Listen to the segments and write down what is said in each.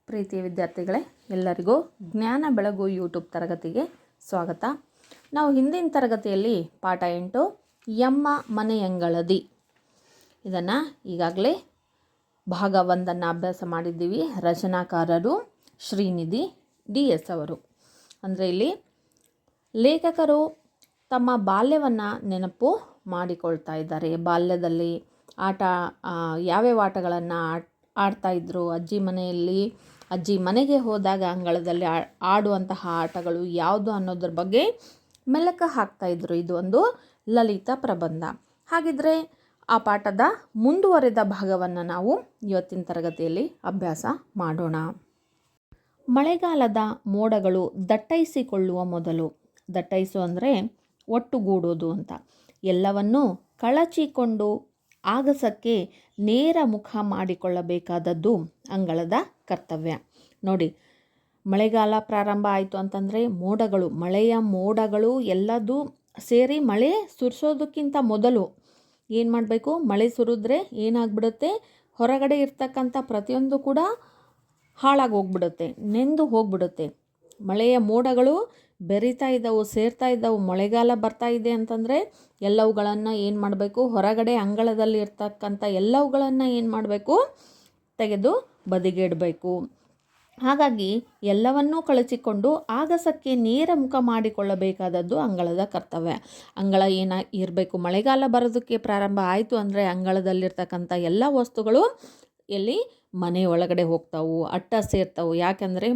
ಪ್ರೀತಿಯ ವಿದ್ಯಾರ್ಥಿಗಳೇ, ಎಲ್ಲರಿಗೂ ಜ್ಞಾನ ಬೆಳಗು ಯೂಟ್ಯೂಬ್ ತರಗತಿಗೆ ಸ್ವಾಗತ. ನಾವು ಹಿಂದಿನ ತರಗತಿಯಲ್ಲಿ ಪಾಠ 8 ಎಮ್ಮ ಮನೆಯಂಗಳದಿ ಇದನ್ನು ಈಗಾಗಲೇ ಭಾಗ 1 ಅಭ್ಯಾಸ ಮಾಡಿದ್ದೀವಿ. ರಚನಾಕಾರರು ಶ್ರೀನಿಧಿ DS ಅವರು. ಅಂದರೆ ಇಲ್ಲಿ ಲೇಖಕರು ತಮ್ಮ ಬಾಲ್ಯವನ್ನು ನೆನಪು ಮಾಡಿಕೊಳ್ತಾ ಇದ್ದಾರೆ. ಬಾಲ್ಯದಲ್ಲಿ ಯಾವ್ಯಾವ ಆಟಗಳನ್ನು ಆಡ್ತಾಯಿದ್ರು, ಅಜ್ಜಿ ಮನೆಗೆ ಹೋದಾಗ ಅಂಗಳದಲ್ಲಿ ಆಡುವಂತಹ ಆಟಗಳು ಯಾವುದು ಅನ್ನೋದ್ರ ಬಗ್ಗೆ ಮೆಲುಕು ಹಾಕ್ತಾಯಿದ್ರು. ಇದು ಒಂದು ಲಲಿತ ಪ್ರಬಂಧ. ಹಾಗಿದ್ರೆ ಆ ಪಾಠದ ಮುಂದುವರೆದ ಭಾಗವನ್ನು ನಾವು ಇವತ್ತಿನ ತರಗತಿಯಲ್ಲಿ ಅಭ್ಯಾಸ ಮಾಡೋಣ. ಮಳೆಗಾಲದ ಮೋಡಗಳು ದಟ್ಟೈಸಿಕೊಳ್ಳುವ ಮೊದಲು, ದಟ್ಟೈಸು ಅಂದರೆ ಒಟ್ಟುಗೂಡೋದು ಅಂತ, ಎಲ್ಲವನ್ನೂ ಕಳಚಿಕೊಂಡು ಆಗಸಕ್ಕೆ ನೇರ ಮುಖ ಮಾಡಿಕೊಳ್ಳಬೇಕಾದದ್ದು ಅಂಗಳದ ಕರ್ತವ್ಯ. ನೋಡಿ, ಮಳೆಗಾಲ ಪ್ರಾರಂಭ ಆಯಿತು ಅಂತಂದರೆ ಮಳೆಯ ಮೋಡಗಳು ಎಲ್ಲದೂ ಸೇರಿ ಮಳೆ ಸುರಿಸೋದಕ್ಕಿಂತ ಮೊದಲು ಏನು ಮಾಡಬೇಕು? ಮಳೆ ಸುರಿದ್ರೆ ಏನಾಗ್ಬಿಡುತ್ತೆ? ಹೊರಗಡೆ ಇರ್ತಕ್ಕಂಥ ಪ್ರತಿಯೊಂದು ಕೂಡ ಹಾಳಾಗಿ ಹೋಗ್ಬಿಡುತ್ತೆ, ನೆಂದು ಹೋಗ್ಬಿಡುತ್ತೆ. ಮಳೆಯ ಮೋಡಗಳು ಬೆರಿತಾ ಇದ್ದವು, ಸೇರ್ತಾ ಇದ್ದವು. ಮಳೆಗಾಲ ಬರ್ತಾ ಇದೆ ಅಂತಂದರೆ ಎಲ್ಲವುಗಳನ್ನು ಏನು ಮಾಡಬೇಕು? ಹೊರಗಡೆ ಅಂಗಳದಲ್ಲಿ ಇರ್ತಕ್ಕಂಥ ಎಲ್ಲವುಗಳನ್ನು ಏನು ಮಾಡಬೇಕು? ತೆಗೆದು ಬದಿಗೆ ಇಡಬೇಕು. ಹಾಗಾಗಿ ಎಲ್ಲವನ್ನೂ ಕಳಚಿಕೊಂಡು ಆಗಸಕ್ಕೆ ನೇರ ಮುಖ ಮಾಡಿಕೊಳ್ಳಬೇಕಾದದ್ದು ಅಂಗಳದ ಕರ್ತವ್ಯ. ಅಂಗಳ ಇರಬೇಕು? ಮಳೆಗಾಲ ಬರೋದಕ್ಕೆ ಪ್ರಾರಂಭ ಆಯಿತು ಅಂದರೆ ಅಂಗಳದಲ್ಲಿರ್ತಕ್ಕಂಥ ಎಲ್ಲ ವಸ್ತುಗಳು ಎಲ್ಲಿ ಮನೆ ಒಳಗಡೆ ಹೋಗ್ತಾವು, ಅಟ್ಟ ಸೇರ್ತಾವು. ಯಾಕೆಂದರೆ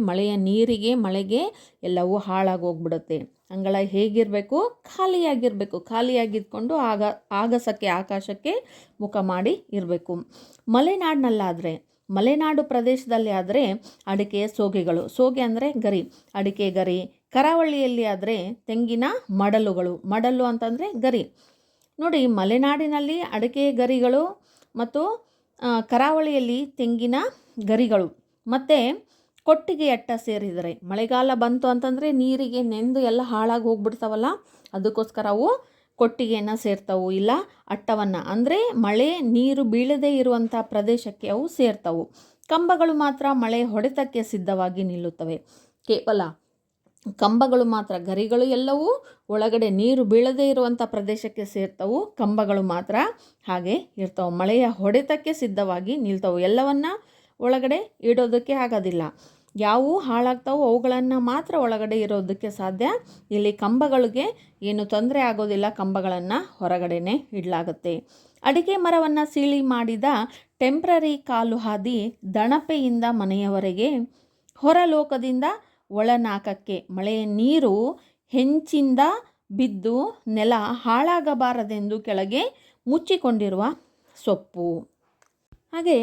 ಮಳೆಗೆ ಎಲ್ಲವೂ ಹಾಳಾಗಿ ಹೋಗ್ಬಿಡುತ್ತೆ. ಅಂಗಳ ಹೇಗಿರಬೇಕು? ಖಾಲಿಯಾಗಿರಬೇಕು. ಖಾಲಿಯಾಗಿದ್ಕೊಂಡು ಆಗಸಕ್ಕೆ, ಆಕಾಶಕ್ಕೆ ಮುಖ ಮಾಡಿ ಇರಬೇಕು. ಮಲೆನಾಡು ಪ್ರದೇಶದಲ್ಲಿ ಆದರೆ ಅಡಿಕೆ ಸೋಗೆಗಳು, ಸೋಗೆ ಅಂದರೆ ಗರಿ, ಅಡಿಕೆ ಗರಿ. ಕರಾವಳಿಯಲ್ಲಿ ಆದರೆ ತೆಂಗಿನ ಮಡಲು ಅಂತಂದರೆ ಗರಿ. ನೋಡಿ, ಮಲೆನಾಡಿನಲ್ಲಿ ಅಡಿಕೆ ಗರಿಗಳು ಮತ್ತು ಕರಾವಳಿಯಲ್ಲಿ ತೆಂಗಿನ ಗರಿಗಳು ಮತ್ತು ಕೊಟ್ಟಿಗೆ ಅಟ್ಟ ಸೇರಿದರೆ, ಮಳೆಗಾಲ ಬಂತು ಅಂತಂದರೆ ನೀರಿಗೆ ನೆಂದು ಎಲ್ಲ ಹಾಳಾಗಿ ಹೋಗ್ಬಿಡ್ತಾವಲ್ಲ, ಅದಕ್ಕೋಸ್ಕರ ಅವು ಕೊಟ್ಟಿಗೆಯನ್ನು ಸೇರ್ತಾವು, ಇಲ್ಲ ಅಟ್ಟವನ್ನು, ಅಂದರೆ ಮಳೆ ನೀರು ಬೀಳದೇ ಇರುವಂಥ ಪ್ರದೇಶಕ್ಕೆ ಅವು ಸೇರ್ತಾವು. ಕಂಬಗಳು ಮಾತ್ರ ಮಳೆ ಹೊಡೆತಕ್ಕೆ ಸಿದ್ಧವಾಗಿ ನಿಲ್ಲುತ್ತವೆ. ಕೇವಲ ಕಂಬಗಳು ಮಾತ್ರ, ಗರಿಗಳು ಎಲ್ಲವೂ ಒಳಗಡೆ ನೀರು ಬೀಳದೇ ಇರುವಂಥ ಪ್ರದೇಶಕ್ಕೆ ಸೇರ್ತವು. ಕಂಬಗಳು ಮಾತ್ರ ಹಾಗೆ ಇರ್ತವೆ, ಮಳೆಯ ಹೊಡೆತಕ್ಕೆ ಸಿದ್ಧವಾಗಿ ನಿಲ್ತವು. ಎಲ್ಲವನ್ನ ಒಳಗಡೆ ಇಡೋದಕ್ಕೆ ಆಗೋದಿಲ್ಲ. ಯಾವುವು ಹಾಳಾಗ್ತಾವೋ ಅವುಗಳನ್ನು ಮಾತ್ರ ಒಳಗಡೆ ಇರೋದಕ್ಕೆ ಸಾಧ್ಯ. ಇಲ್ಲಿ ಕಂಬಗಳಿಗೆ ಏನು ತೊಂದರೆ ಆಗೋದಿಲ್ಲ, ಕಂಬಗಳನ್ನು ಹೊರಗಡೆನೇ ಇಡಲಾಗುತ್ತೆ. ಅಡಿಕೆ ಮರವನ್ನು ಸೀಳಿ ಮಾಡಿದ ಟೆಂಪ್ರರಿ ಕಾಲು ಹಾದಿ ದಣಪೆಯಿಂದ ಮನೆಯವರೆಗೆ, ಹೊರಲೋಕದಿಂದ ಒಳನಾಕಕ್ಕೆ ಮಳೆಯ ನೀರು ಹೆಂಚಿಂದ ಬಿದ್ದು ನೆಲ ಹಾಳಾಗಬಾರದೆಂದು ಕೆಳಗೆ ಮುಚ್ಚಿಕೊಂಡಿರುವ ಸೊಪ್ಪು. ಹಾಗೆ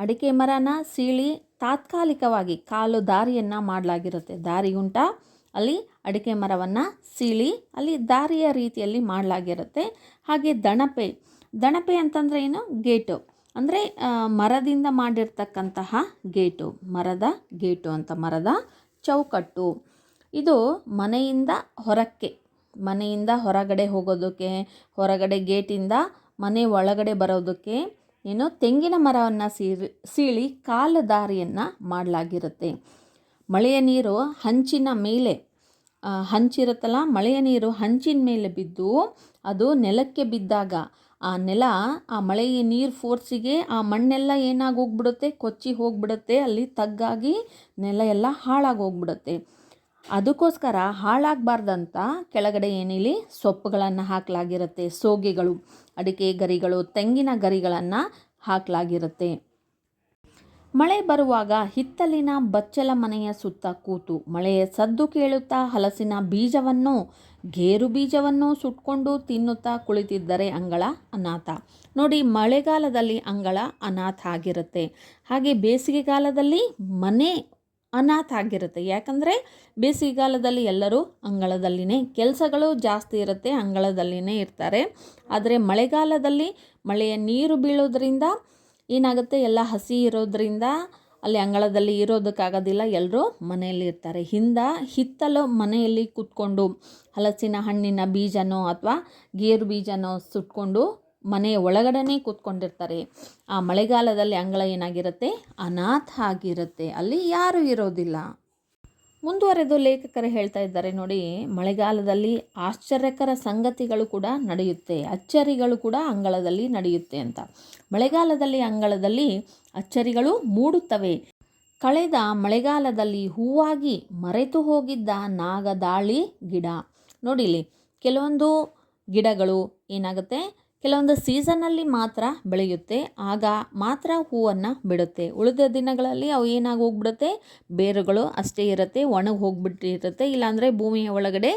ಅಡಿಕೆ ಮರನ ಸೀಳಿ ತಾತ್ಕಾಲಿಕವಾಗಿ ಕಾಲು ದಾರಿಯನ್ನು ಮಾಡಲಾಗಿರುತ್ತೆ. ದಾರಿ ಉಂಟಾ? ಅಲ್ಲಿ ಅಡಿಕೆ ಮರವನ್ನು ಸೀಳಿ ಅಲ್ಲಿ ದಾರಿಯ ರೀತಿಯಲ್ಲಿ ಮಾಡಲಾಗಿರುತ್ತೆ. ಹಾಗೆ ದಣಪೆ ಅಂತಂದರೆ ಏನು? ಗೇಟು, ಅಂದರೆ ಮರದಿಂದ ಮಾಡಿರ್ತಕ್ಕಂತಹ ಗೇಟು, ಮರದ ಗೇಟು ಅಂತ, ಮರದ ಚೌಕಟ್ಟು. ಇದು ಮನೆಯಿಂದ ಹೊರಗಡೆ ಹೋಗೋದಕ್ಕೆ, ಹೊರಗಡೆ ಗೇಟಿಂದ ಮನೆ ಒಳಗಡೆ ಬರೋದಕ್ಕೆ ತೆಂಗಿನ ಮರವನ್ನು ಸೀಳಿ ಕಾಲು ದಾರಿಯನ್ನು ಮಾಡಲಾಗಿರುತ್ತೆ. ಮಳೆಯ ನೀರು ಹಂಚಿನ ಮೇಲೆ, ಹಂಚಿರುತ್ತಲ್ಲ, ಮಳೆಯ ನೀರು ಹಂಚಿನ ಮೇಲೆ ಬಿದ್ದು ಅದು ನೆಲಕ್ಕೆ ಬಿದ್ದಾಗ ಆ ಮಳೆಯ ನೀರು ಫೋರ್ಸಿಗೆ ಆ ಮಣ್ಣೆಲ್ಲ ಏನಾಗಿ ಹೋಗ್ಬಿಡುತ್ತೆ? ಕೊಚ್ಚಿ ಹೋಗ್ಬಿಡುತ್ತೆ. ಅಲ್ಲಿ ತಗ್ಗಾಗಿ ನೆಲ ಎಲ್ಲ ಹಾಳಾಗಿ ಹೋಗ್ಬಿಡುತ್ತೆ. ಅದಕ್ಕೋಸ್ಕರ ಹಾಳಾಗಬಾರ್ದಂತ ಕೆಳಗಡೆ ಏನಿಲ್ಲಿ ಸೊಪ್ಪುಗಳನ್ನು ಹಾಕಲಾಗಿರುತ್ತೆ. ಸೋಗೆಗಳು, ಅಡಿಕೆ ಗರಿಗಳು, ತೆಂಗಿನ ಗರಿಗಳನ್ನು ಹಾಕಲಾಗಿರುತ್ತೆ. ಮಳೆ ಬರುವಾಗ ಹಿತ್ತಲಿನ ಬಚ್ಚಲ ಮನೆಯ ಸುತ್ತ ಕೂತು ಮಳೆಯ ಸದ್ದು ಕೇಳುತ್ತಾ ಹಲಸಿನ ಬೀಜವನ್ನು, ಗೇರು ಬೀಜವನ್ನು ಸುಟ್ಕೊಂಡು ತಿನ್ನುತ್ತಾ ಕುಳಿತಿದ್ದರೆ ಅಂಗಳ ಅನಾಥ. ನೋಡಿ, ಮಳೆಗಾಲದಲ್ಲಿ ಅಂಗಳ ಅನಾಥ ಆಗಿರುತ್ತೆ. ಹಾಗೆ ಬೇಸಿಗೆಗಾಲದಲ್ಲಿ ಮನೆ ಅನಾಥ ಆಗಿರುತ್ತೆ. ಯಾಕಂದರೆ ಬೇಸಿಗೆಗಾಲದಲ್ಲಿ ಎಲ್ಲರೂ ಅಂಗಳದಲ್ಲಿನೇ, ಕೆಲಸಗಳು ಜಾಸ್ತಿ ಇರುತ್ತೆ, ಅಂಗಳದಲ್ಲಿನೇ ಇರ್ತಾರೆ. ಆದರೆ ಮಳೆಗಾಲದಲ್ಲಿ ಮಳೆಯ ನೀರು ಬೀಳೋದ್ರಿಂದ ಏನಾಗುತ್ತೆ? ಎಲ್ಲ ಹಸಿ ಇರೋದ್ರಿಂದ ಅಲ್ಲಿ ಅಂಗಳದಲ್ಲಿ ಇರೋದಕ್ಕಾಗೋದಿಲ್ಲ, ಎಲ್ಲರೂ ಮನೆಯಲ್ಲಿ ಇರ್ತಾರೆ. ಹಿತ್ತಲು ಮನೆಯಲ್ಲಿ ಕೂತ್ಕೊಂಡು ಹಲಸಿನ ಹಣ್ಣಿನ ಬೀಜನೋ ಅಥವಾ ಗೇರು ಬೀಜನೋ ಸುಟ್ಕೊಂಡು ಮನೆಯ ಒಳಗಡೆನೇ ಕೂತ್ಕೊಂಡಿರ್ತಾರೆ. ಆ ಮಳೆಗಾಲದಲ್ಲಿ ಅಂಗಳ ಏನಾಗಿರುತ್ತೆ, ಅನಾಥ ಆಗಿರುತ್ತೆ, ಅಲ್ಲಿ ಯಾರೂ ಇರೋದಿಲ್ಲ. ಮುಂದುವರೆದು ಲೇಖಕರು ಹೇಳ್ತಾ ಇದ್ದಾರೆ ನೋಡಿ, ಮಳೆಗಾಲದಲ್ಲಿ ಆಶ್ಚರ್ಯಕರ ಸಂಗತಿಗಳು ಕೂಡ ನಡೆಯುತ್ತೆ, ಅಚ್ಚರಿಗಳು ಕೂಡ ಅಂಗಳದಲ್ಲಿ ನಡೆಯುತ್ತೆ ಅಂತ. ಮಳೆಗಾಲದಲ್ಲಿ ಅಂಗಳದಲ್ಲಿ ಅಚ್ಚರಿಗಳು ಮೂಡುತ್ತವೆ. ಕಳೆದ ಮಳೆಗಾಲದಲ್ಲಿ ಹೂವಾಗಿ ಮರೆತು ಹೋಗಿದ್ದ ನಾಗದಾಳಿ ಗಿಡ ನೋಡಿಲಿ, ಕೆಲವೊಂದು ಗಿಡಗಳು ಏನಾಗುತ್ತೆ, ಕೆಲವೊಂದು ಸೀಸನ್ನಲ್ಲಿ ಮಾತ್ರ ಬೆಳೆಯುತ್ತೆ, ಆಗ ಮಾತ್ರ ಹೂವನ್ನು ಬಿಡುತ್ತೆ. ಉಳಿದ ದಿನಗಳಲ್ಲಿ ಅವು ಏನಾಗಿ ಹೋಗ್ಬಿಡುತ್ತೆ, ಬೇರುಗಳು ಅಷ್ಟೇ ಇರುತ್ತೆ, ಒಣಗಿ ಹೋಗ್ಬಿಟ್ಟಿರುತ್ತೆ, ಇಲ್ಲಾಂದರೆ ಭೂಮಿಯ ಒಳಗಡೆ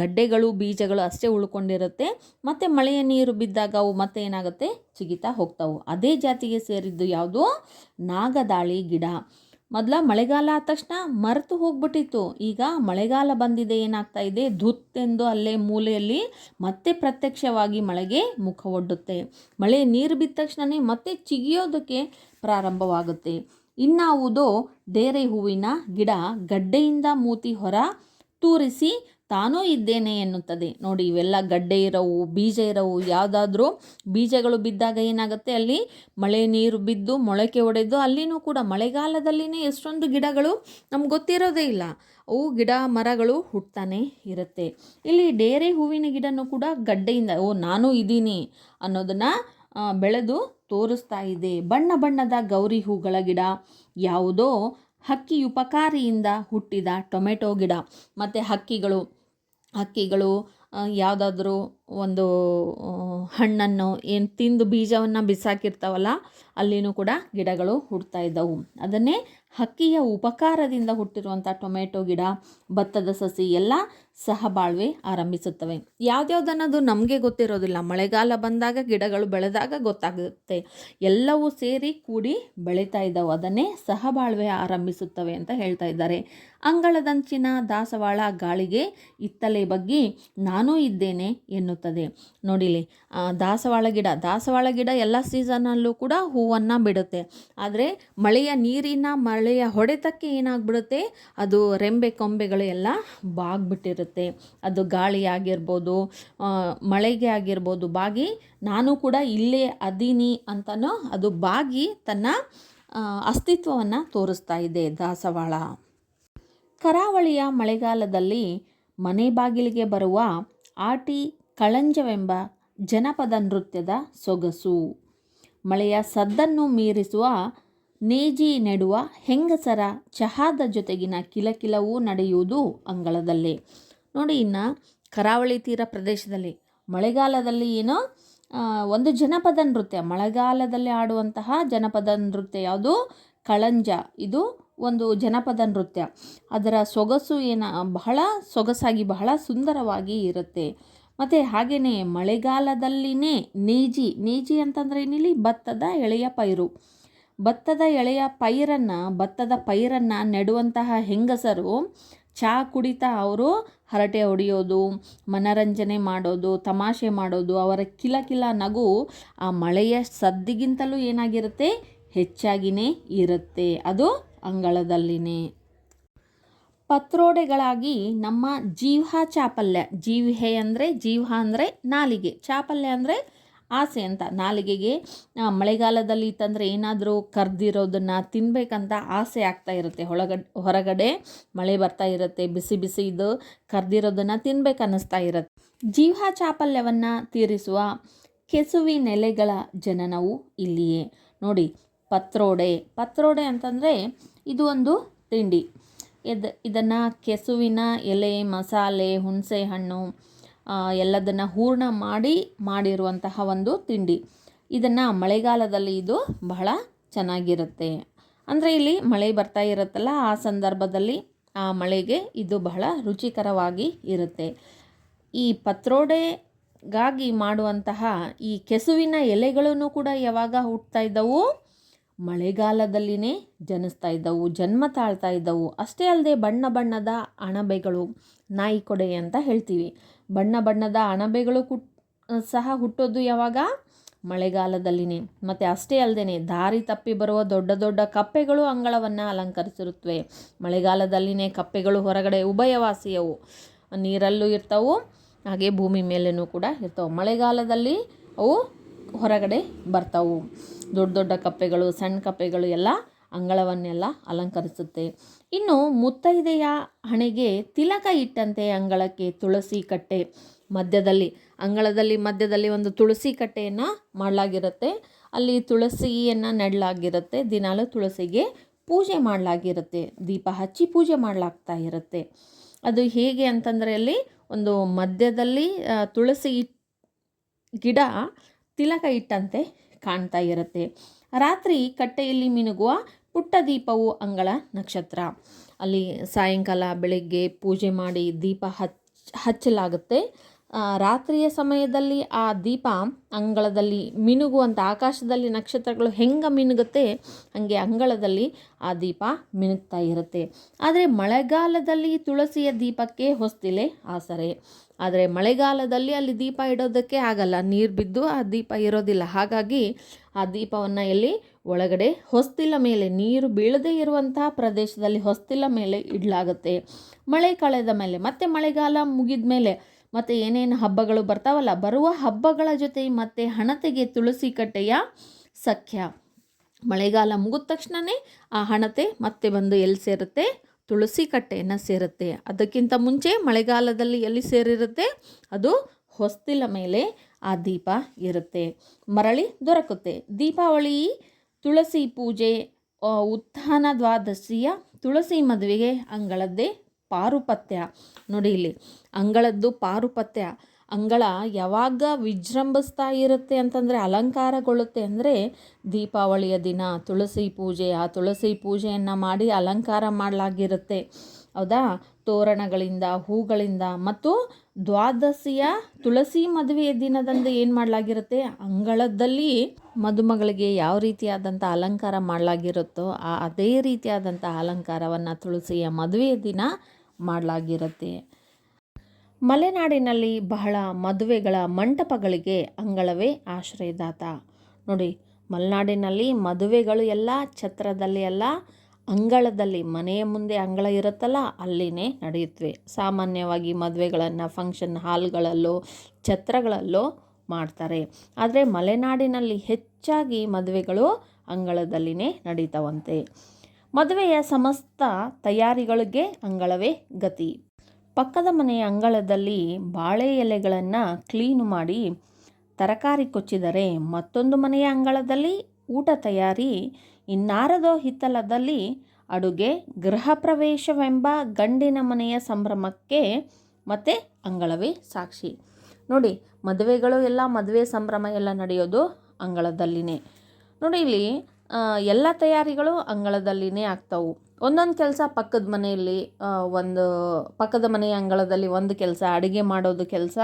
ಗಡ್ಡೆಗಳು ಬೀಜಗಳು ಅಷ್ಟೇ ಉಳ್ಕೊಂಡಿರುತ್ತೆ. ಮತ್ತು ಮಳೆಯ ನೀರು ಬಿದ್ದಾಗ ಅವು ಮತ್ತೆ ಏನಾಗುತ್ತೆ, ಚಿಗಿತಾ ಹೋಗ್ತಾವೆ. ಅದೇ ಜಾತಿಗೆ ಸೇರಿದ್ದು ಯಾವುದು, ನಾಗದಾಳಿ ಗಿಡ. ಮೊದಲ ಮಳೆಗಾಲ ಆದ ತಕ್ಷಣ ಮರೆತು ಹೋಗ್ಬಿಟ್ಟಿತ್ತು, ಈಗ ಮಳೆಗಾಲ ಬಂದಿದೆ, ಏನಾಗ್ತಾ ಇದೆ, ಧುತ್ತೆಂದು ಅಲ್ಲೇ ಮೂಲೆಯಲ್ಲಿ ಮತ್ತೆ ಪ್ರತ್ಯಕ್ಷವಾಗಿ ಮಳೆಗೆ ಮುಖ ಒಡ್ಡುತ್ತೆ. ಮಳೆ ನೀರು ಬಿದ್ದ ತಕ್ಷಣವೇ ಮತ್ತೆ ಚಿಗಿಯೋದಕ್ಕೆ ಪ್ರಾರಂಭವಾಗುತ್ತೆ. ಇನ್ನಾವುದೋ ಡೇರೆ ಹೂವಿನ ಗಿಡ ಗಡ್ಡೆಯಿಂದ ಮೂತಿ ಹೊರ ತೂರಿಸಿ ತಾನೂ ಇದ್ದೇನೆ ಎನ್ನುತ್ತದೆ. ನೋಡಿ, ಇವೆಲ್ಲ ಗಡ್ಡೆ ಇರೋವು, ಬೀಜ ಇರೋವು. ಯಾವುದಾದ್ರೂ ಬೀಜಗಳು ಬಿದ್ದಾಗ ಏನಾಗುತ್ತೆ, ಅಲ್ಲಿ ಮಳೆ ನೀರು ಬಿದ್ದು ಮೊಳಕೆ ಒಡೆದು ಅಲ್ಲಿನೂ ಕೂಡ ಮಳೆಗಾಲದಲ್ಲಿನೇ ಎಷ್ಟೊಂದು ಗಿಡಗಳು ನಮ್ಗೆ ಗೊತ್ತಿರೋದೇ ಇಲ್ಲ, ಅವು ಗಿಡ ಮರಗಳು ಹುಟ್ತಾನೆ ಇರುತ್ತೆ. ಇಲ್ಲಿ ಡೇರೆ ಹೂವಿನ ಗಿಡನೂ ಕೂಡ ಗಡ್ಡೆಯಿಂದ ನಾನು ಇದ್ದೀನಿ ಅನ್ನೋದನ್ನು ಬೆಳೆದು ತೋರಿಸ್ತಾ ಇದೆ. ಬಣ್ಣ ಬಣ್ಣದ ಗೌರಿ ಹೂಗಳ ಗಿಡ, ಯಾವುದೋ ಹಕ್ಕಿ ಉಪಕಾರಿಯಿಂದ ಹುಟ್ಟಿದ ಟೊಮೆಟೊ ಗಿಡ. ಮತ್ತು ಹಕ್ಕಿಗಳು ಯಾವುದಾದ್ರೂ ಒಂದು ಹಣ್ಣನ್ನು ಏನು ತಿಂದು ಬೀಜವನ್ನು ಬಿಸಾಕಿರ್ತಾವಲ್ಲ, ಅಲ್ಲಿನೂ ಕೂಡ ಗಿಡಗಳು ಹುಡ್ತಾ ಇದ್ದವು. ಅದನ್ನೇ ಹಕ್ಕಿಯ ಉಪಕಾರದಿಂದ ಹುಟ್ಟಿರುವಂಥ ಟೊಮೆಟೊ ಗಿಡ, ಭತ್ತದ ಸಸಿ ಎಲ್ಲ ಸಹಬಾಳ್ವೆ ಆರಂಭಿಸುತ್ತವೆ. ಯಾವ್ದ್ಯಾವ್ದನ್ನೋದು ನಮಗೆ ಗೊತ್ತಿರೋದಿಲ್ಲ, ಮಳೆಗಾಲ ಬಂದಾಗ ಗಿಡಗಳು ಬೆಳೆದಾಗ ಗೊತ್ತಾಗುತ್ತೆ. ಎಲ್ಲವೂ ಸೇರಿ ಕೂಡಿ ಬೆಳೀತಾ ಇದ್ದವು, ಅದನ್ನೇ ಸಹಬಾಳ್ವೆ ಆರಂಭಿಸುತ್ತವೆ ಅಂತ ಹೇಳ್ತಾ ಇದ್ದಾರೆ. ಅಂಗಳದಂಚಿನ ದಾಸವಾಳ ಗಾಳಿಗೆ ಇತ್ತಲೆ ಬಗ್ಗಿ ನಾನೂ ಇದ್ದೇನೆ ಎನ್ನುತ್ತದೆ. ನೋಡಿಲಿ, ದಾಸವಾಳ ಗಿಡ ಎಲ್ಲ ಸೀಸನಲ್ಲೂ ಕೂಡ ಹೂವನ್ನು ಬಿಡುತ್ತೆ. ಆದರೆ ಮಳೆಯ ಹೊಡೆತಕ್ಕೆ ಏನಾಗ್ಬಿಡುತ್ತೆ, ಅದು ರೆಂಬೆ ಕೊಂಬೆಗಳು ಎಲ್ಲ ಬಾಗ್ಬಿಟ್ಟಿರುತ್ತೆ. ಅದು ಗಾಳಿ ಆಗಿರ್ಬೋದು, ಮಳೆಗೆ ಆಗಿರ್ಬೋದು, ಬಾಗಿ ನಾನು ಕೂಡ ಇಲ್ಲೇ ಅದೀನಿ ಅಂತನೋ ಅದು ಬಾಗಿ ತನ್ನ ಅಸ್ತಿತ್ವವನ್ನು ತೋರಿಸ್ತಾ ಇದೆ ದಾಸವಾಳ. ಕರಾವಳಿಯ ಮಳೆಗಾಲದಲ್ಲಿ ಮನೆ ಬಾಗಿಲಿಗೆ ಬರುವ ಆಟಿ ಕಳಂಜವೆಂಬ ಜನಪದ ನೃತ್ಯದ ಸೊಗಸು, ಮಳೆಯ ಸದ್ದನ್ನು ಮೀರಿಸುವ ನೇಜಿ ನೆಡುವ ಹೆಂಗಸರ ಚಹಾದ ಜೊತೆಗಿನ ಕಿಲಕಿಲವೂ ನಡೆಯುವುದು ಅಂಗಳದಲ್ಲೇ. ನೋಡಿ, ಇನ್ನು ಕರಾವಳಿ ತೀರ ಪ್ರದೇಶದಲ್ಲಿ ಮಳೆಗಾಲದಲ್ಲಿ ಏನೋ ಒಂದು ಜನಪದ ನೃತ್ಯ, ಮಳೆಗಾಲದಲ್ಲಿ ಆಡುವಂತಹ ಜನಪದ ನೃತ್ಯ ಯಾವುದು, ಕಳಂಜ. ಇದು ಒಂದು ಜನಪದ ನೃತ್ಯ. ಅದರ ಸೊಗಸು ಬಹಳ ಸೊಗಸಾಗಿ ಬಹಳ ಸುಂದರವಾಗಿ ಇರುತ್ತೆ. ಮತ್ತು ಹಾಗೆಯೇ ಮಳೆಗಾಲದಲ್ಲಿನೇ ನೇಜಿ ಅಂತಂದರೆ ಏನಿಲ್ಲಿ, ಭತ್ತದ ಪೈರನ್ನು ನೆಡುವಂತಹ ಹೆಂಗಸರು ಚಹಾ ಕುಡಿತಾ ಅವರು ಹರಟೆ ಹೊಡೆಯೋದು, ಮನರಂಜನೆ ಮಾಡೋದು, ತಮಾಷೆ ಮಾಡೋದು, ಅವರ ಕಿಲಕಿಲ ನಗು ಆ ಮಳೆಯ ಸದ್ದಿಗಿಂತಲೂ ಏನಾಗಿರುತ್ತೆ, ಹೆಚ್ಚಾಗಿಯೇ ಇರುತ್ತೆ. ಅದು ಅಂಗಳದಲ್ಲಿನೇ. ಪತ್ರೋಡೆಗಳಾಗಿ ನಮ್ಮ ಜೀವ್ಹ ಚಾಪಲ್ಯ, ಜೀವ್ಹ ಅಂದರೆ ನಾಲಿಗೆ, ಚಾಪಲ್ಯ ಅಂದರೆ ಆಸೆ ಅಂತ. ನಾಲಿಗೆಗೆ ಮಳೆಗಾಲದಲ್ಲಿ ಇತ್ತಂದರೆ ಏನಾದರೂ ಕರ್ದಿರೋದನ್ನು ತಿನ್ನಬೇಕಂತ ಆಸೆ ಆಗ್ತಾ ಇರುತ್ತೆ. ಹೊರಗಡೆ ಮಳೆ ಬರ್ತಾ ಇರುತ್ತೆ, ಬಿಸಿ ಬಿಸಿ ಇದು ಕರ್ದಿರೋದನ್ನು ತಿನ್ಬೇಕು ಅನ್ನಿಸ್ತಾ ಇರುತ್ತೆ. ಜೀವ್ಹ ಚಾಪಲ್ಯವನ್ನು ತೀರಿಸುವ ಕೆಸುವಿನೆಲೆಗಳ ಜನನವು ಇಲ್ಲಿಯೇ. ನೋಡಿ, ಪತ್ರೋಡೆ ಅಂತಂದರೆ ಇದು ಒಂದು ತಿಂಡಿ. ಇದನ್ನು ಕೆಸುವಿನ ಎಲೆ, ಮಸಾಲೆ, ಹುಣಸೆ ಹಣ್ಣು ಎಲ್ಲದನ್ನು ಹೂರ್ಣ ಮಾಡಿರುವಂತಹ ಒಂದು ತಿಂಡಿ. ಇದನ್ನು ಮಳೆಗಾಲದಲ್ಲಿ ಇದು ಬಹಳ ಚೆನ್ನಾಗಿರುತ್ತೆ. ಅಂದರೆ ಇಲ್ಲಿ ಮಳೆ ಬರ್ತಾ ಇರುತ್ತಲ್ಲ, ಆ ಸಂದರ್ಭದಲ್ಲಿ ಆ ಮಳೆಗೆ ಇದು ಬಹಳ ರುಚಿಕರವಾಗಿ ಇರುತ್ತೆ. ಈ ಪತ್ರೋಡೆಗಾಗಿ ಮಾಡುವಂತಹ ಈ ಕೆಸುವಿನ ಎಲೆಗಳೂ ಕೂಡ ಯಾವಾಗ ಹುಟ್ತಾ ಇದ್ದವು, ಮಳೆಗಾಲದಲ್ಲಿನೇ ಜನಿಸ್ತಾ ಇದ್ದವು, ಜನ್ಮ ತಾಳ್ತಾ ಇದ್ದವು. ಅಷ್ಟೇ ಅಲ್ಲದೆ ಬಣ್ಣ ಬಣ್ಣದ ಅಣಬೆಗಳು, ನಾಯಿ ಕೊಡೆ ಅಂತ ಹೇಳ್ತೀವಿ, ಬಣ್ಣ ಬಣ್ಣದ ಅಣಬೆಗಳು ಸಹ ಹುಟ್ಟೋದು ಯಾವಾಗ, ಮಳೆಗಾಲದಲ್ಲಿನೇ. ಮತ್ತು ಅಷ್ಟೇ ಅಲ್ಲದೆ ದಾರಿ ತಪ್ಪಿ ಬರುವ ದೊಡ್ಡ ದೊಡ್ಡ ಕಪ್ಪೆಗಳು ಅಂಗಳವನ್ನು ಅಲಂಕರಿಸಿರುತ್ತವೆ. ಮಳೆಗಾಲದಲ್ಲಿನೇ ಕಪ್ಪೆಗಳು ಹೊರಗಡೆ ಉಭಯವಾಸಿಯವು, ನೀರಲ್ಲೂ ಇರ್ತವು, ಹಾಗೆ ಭೂಮಿ ಮೇಲೇನೂ ಕೂಡ ಇರ್ತವೆ. ಮಳೆಗಾಲದಲ್ಲಿ ಅವು ಹೊರಗಡೆ ಬರ್ತಾವು. ದೊಡ್ಡ ದೊಡ್ಡ ಕಪ್ಪೆಗಳು, ಸಣ್ಣ ಕಪ್ಪೆಗಳು ಎಲ್ಲ ಅಂಗಳವನ್ನೆಲ್ಲ ಅಲಂಕರಿಸುತ್ತೆ. ಇನ್ನು ಮುತ್ತೈದೆಯ ಹಣೆಗೆ ತಿಲಕ ಇಟ್ಟಂತೆ ಅಂಗಳಕ್ಕೆ ತುಳಸಿ ಕಟ್ಟೆ ಮಧ್ಯದಲ್ಲಿ ಒಂದು ತುಳಸಿ ಕಟ್ಟೆಯನ್ನು ಮಾಡಲಾಗಿರುತ್ತೆ. ಅಲ್ಲಿ ತುಳಸಿಯನ್ನು ನೆಡಲಾಗಿರುತ್ತೆ. ದಿನಾಲು ತುಳಸಿಗೆ ಪೂಜೆ ಮಾಡಲಾಗಿರುತ್ತೆ. ದೀಪ ಹಚ್ಚಿ ಪೂಜೆ ಮಾಡಲಾಗ್ತಾ ಇರುತ್ತೆ. ಅದು ಹೇಗೆ ಅಂತಂದರೆ ಅಲ್ಲಿ ಒಂದು ಮಧ್ಯದಲ್ಲಿ ತುಳಸಿ ಗಿಡ ತಿಲಕ ಇಟ್ಟಂತೆ ಕಾಣ್ತಾ ಇರುತ್ತೆ. ರಾತ್ರಿ ಕಟ್ಟೆಯಲ್ಲಿ ಮಿನುಗುವ ಪುಟ್ಟ ದೀಪವು ಅಂಗಳ ನಕ್ಷತ್ರ. ಅಲ್ಲಿ ಸಾಯಂಕಾಲ ಬೆಳಗ್ಗೆ ಪೂಜೆ ಮಾಡಿ ದೀಪ ಹಚ್ಚಲಾಗುತ್ತೆ. ರಾತ್ರಿಯ ಸಮಯದಲ್ಲಿ ಆ ದೀಪ ಅಂಗಳದಲ್ಲಿ ಮಿನುಗುವಂಥ, ಆಕಾಶದಲ್ಲಿ ನಕ್ಷತ್ರಗಳು ಹೆಂಗೆ ಮಿನುಗುತ್ತೆ ಹಾಗೆ ಅಂಗಳದಲ್ಲಿ ಆ ದೀಪ ಮಿನುಗ್ತಾ ಇರುತ್ತೆ. ಆದರೆ ಮಳೆಗಾಲದಲ್ಲಿ ತುಳಸಿಯ ದೀಪಕ್ಕೆ ಹೊಸ್ತಿಲೆ ಆಸರೆ. ಆದರೆ ಮಳೆಗಾಲದಲ್ಲಿ ಅಲ್ಲಿ ದೀಪ ಇಡೋದಕ್ಕೆ ಆಗಲ್ಲ, ನೀರು ಬಿದ್ದು ಆ ದೀಪ ಇರೋದಿಲ್ಲ. ಹಾಗಾಗಿ ಆ ದೀಪವನ್ನು ಎಲ್ಲಿ ಒಳಗಡೆ ಹೊಸ್ತಿಲ ಮೇಲೆ, ನೀರು ಬೀಳದೇ ಇರುವಂತಹ ಪ್ರದೇಶದಲ್ಲಿ ಹೊಸ್ತಿಲ ಮೇಲೆ ಇಡಲಾಗುತ್ತೆ. ಮಳೆ ಕಳೆದ ಮೇಲೆ, ಮತ್ತೆ ಮಳೆಗಾಲ ಮುಗಿದ ಮೇಲೆ ಮತ್ತು ಏನೇನು ಹಬ್ಬಗಳು ಬರ್ತಾವಲ್ಲ, ಬರುವ ಹಬ್ಬಗಳ ಜೊತೆ ಮತ್ತೆ ಹಣತೆಗೆ ತುಳಸಿ ಕಟ್ಟೆಯ ಸಖ್ಯ. ಮಳೆಗಾಲ ಮುಗಿದ ತಕ್ಷಣವೇ ಆ ಹಣತೆ ಮತ್ತೆ ಬಂದು ಎಲ್ಲಿ ಸೇರುತ್ತೆ? ತುಳಸಿ ಕಟ್ಟೆಯನ್ನು ಸೇರುತ್ತೆ. ಅದಕ್ಕಿಂತ ಮುಂಚೆ ಮಳೆಗಾಲದಲ್ಲಿ ಎಲ್ಲಿ ಸೇರಿರುತ್ತೆ? ಅದು ಹೊಸ್ತಿಲ ಮೇಲೆ ಆ ದೀಪ ಇರುತ್ತೆ. ಮರಳಿ ದೊರಕುತ್ತೆ. ದೀಪಾವಳಿ, ತುಳಸಿ ಪೂಜೆ, ಉತ್ಥಾನ ದ್ವಾದಶಿಯ ತುಳಸಿ ಮದುವೆಗೆ ಅಂಗಳದ್ದೇ ಪಾರುಪತ್ಯ. ನೋಡಿ ಇಲ್ಲಿ ಅಂಗಳದ್ದು ಪಾರುಪತ್ಯ. ಅಂಗಳ ಯಾವಾಗ ವಿಜೃಂಭಿಸ್ತಾ ಇರುತ್ತೆ ಅಂತಂದರೆ, ಅಲಂಕಾರಗೊಳ್ಳುತ್ತೆ ಅಂದರೆ ದೀಪಾವಳಿಯ ದಿನ ತುಳಸಿ ಪೂಜೆ. ಆ ತುಳಸಿ ಪೂಜೆಯನ್ನು ಮಾಡಿ ಅಲಂಕಾರ ಮಾಡಲಾಗಿರುತ್ತೆ. ಹೌದಾ? ತೋರಣಗಳಿಂದ, ಹೂಗಳಿಂದ. ಮತ್ತು ದ್ವಾದಶಿಯ ತುಳಸಿ ಮದುವೆಯ ದಿನದಂದು ಏನು ಮಾಡಲಾಗಿರುತ್ತೆ? ಅಂಗಳದಲ್ಲಿ ಮದುಮಗಳಿಗೆ ಯಾವ ರೀತಿಯಾದಂಥ ಅಲಂಕಾರ ಮಾಡಲಾಗಿರುತ್ತೋ ಅದೇ ರೀತಿಯಾದಂಥ ಅಲಂಕಾರವನ್ನು ತುಳಸಿಯ ಮದುವೆಯ ದಿನ ಮಾಡಲಾಗಿರುತ್ತೆ. ಮಲೆನಾಡಿನಲ್ಲಿ ಬಹಳ ಮದುವೆಗಳ ಮಂಟಪಗಳಿಗೆ ಅಂಗಳವೇ ಆಶ್ರಯದಾತ. ನೋಡಿ, ಮಲೆನಾಡಿನಲ್ಲಿ ಮದುವೆಗಳು ಎಲ್ಲ ಛತ್ರದಲ್ಲಿ ಅಲ್ಲ, ಅಂಗಳದಲ್ಲಿ, ಮನೆಯ ಮುಂದೆ ಅಂಗಳ ಇರುತ್ತಲ್ಲ ಅಲ್ಲಿನೇ ನಡೆಯುತ್ತವೆ. ಸಾಮಾನ್ಯವಾಗಿ ಮದುವೆಗಳನ್ನು ಫಂಕ್ಷನ್ ಹಾಲ್ಗಳಲ್ಲೋ ಛತ್ರಗಳಲ್ಲೋ ಮಾಡ್ತಾರೆ. ಆದರೆ ಮಲೆನಾಡಿನಲ್ಲಿ ಹೆಚ್ಚಾಗಿ ಮದುವೆಗಳು ಅಂಗಳದಲ್ಲಿನೇ ನಡೀತಾವಂತೆ. ಮದುವೆಯ ಸಮಸ್ತ ತಯಾರಿಗಳಿಗೆ ಅಂಗಳವೇ ಗತಿ. ಪಕ್ಕದ ಮನೆಯ ಅಂಗಳದಲ್ಲಿ ಬಾಳೆ ಎಲೆಗಳನ್ನು ಕ್ಲೀನು ಮಾಡಿ ತರಕಾರಿ ಕೊಚ್ಚಿದರೆ, ಮತ್ತೊಂದು ಮನೆಯ ಅಂಗಳದಲ್ಲಿ ಊಟ ತಯಾರಿ, ಇನ್ನಾರದೋ ಹಿತ್ತಲದಲ್ಲಿ ಅಡುಗೆ. ಗೃಹ ಪ್ರವೇಶವೆಂಬ ಗಂಡಿನ ಮನೆಯ ಸಂಭ್ರಮಕ್ಕೆ ಮತ್ತೆ ಅಂಗಳವೇ ಸಾಕ್ಷಿ. ನೋಡಿ, ಮದುವೆಗಳು ಎಲ್ಲ, ಮದುವೆ ಸಂಭ್ರಮ ಎಲ್ಲ ನಡೆಯೋದು ಅಂಗಳದಲ್ಲಿನೇ. ನೋಡಿ, ಇಲ್ಲಿ ಎಲ್ಲ ತಯಾರಿಗಳು ಅಂಗಳದಲ್ಲಿನೇ ಆಗ್ತಾವು. ಒಂದೊಂದು ಕೆಲಸ ಪಕ್ಕದ ಮನೆಯಲ್ಲಿ, ಪಕ್ಕದ ಮನೆಯ ಅಂಗಳದಲ್ಲಿ ಒಂದು ಕೆಲಸ, ಅಡುಗೆ ಮಾಡೋದು ಕೆಲಸ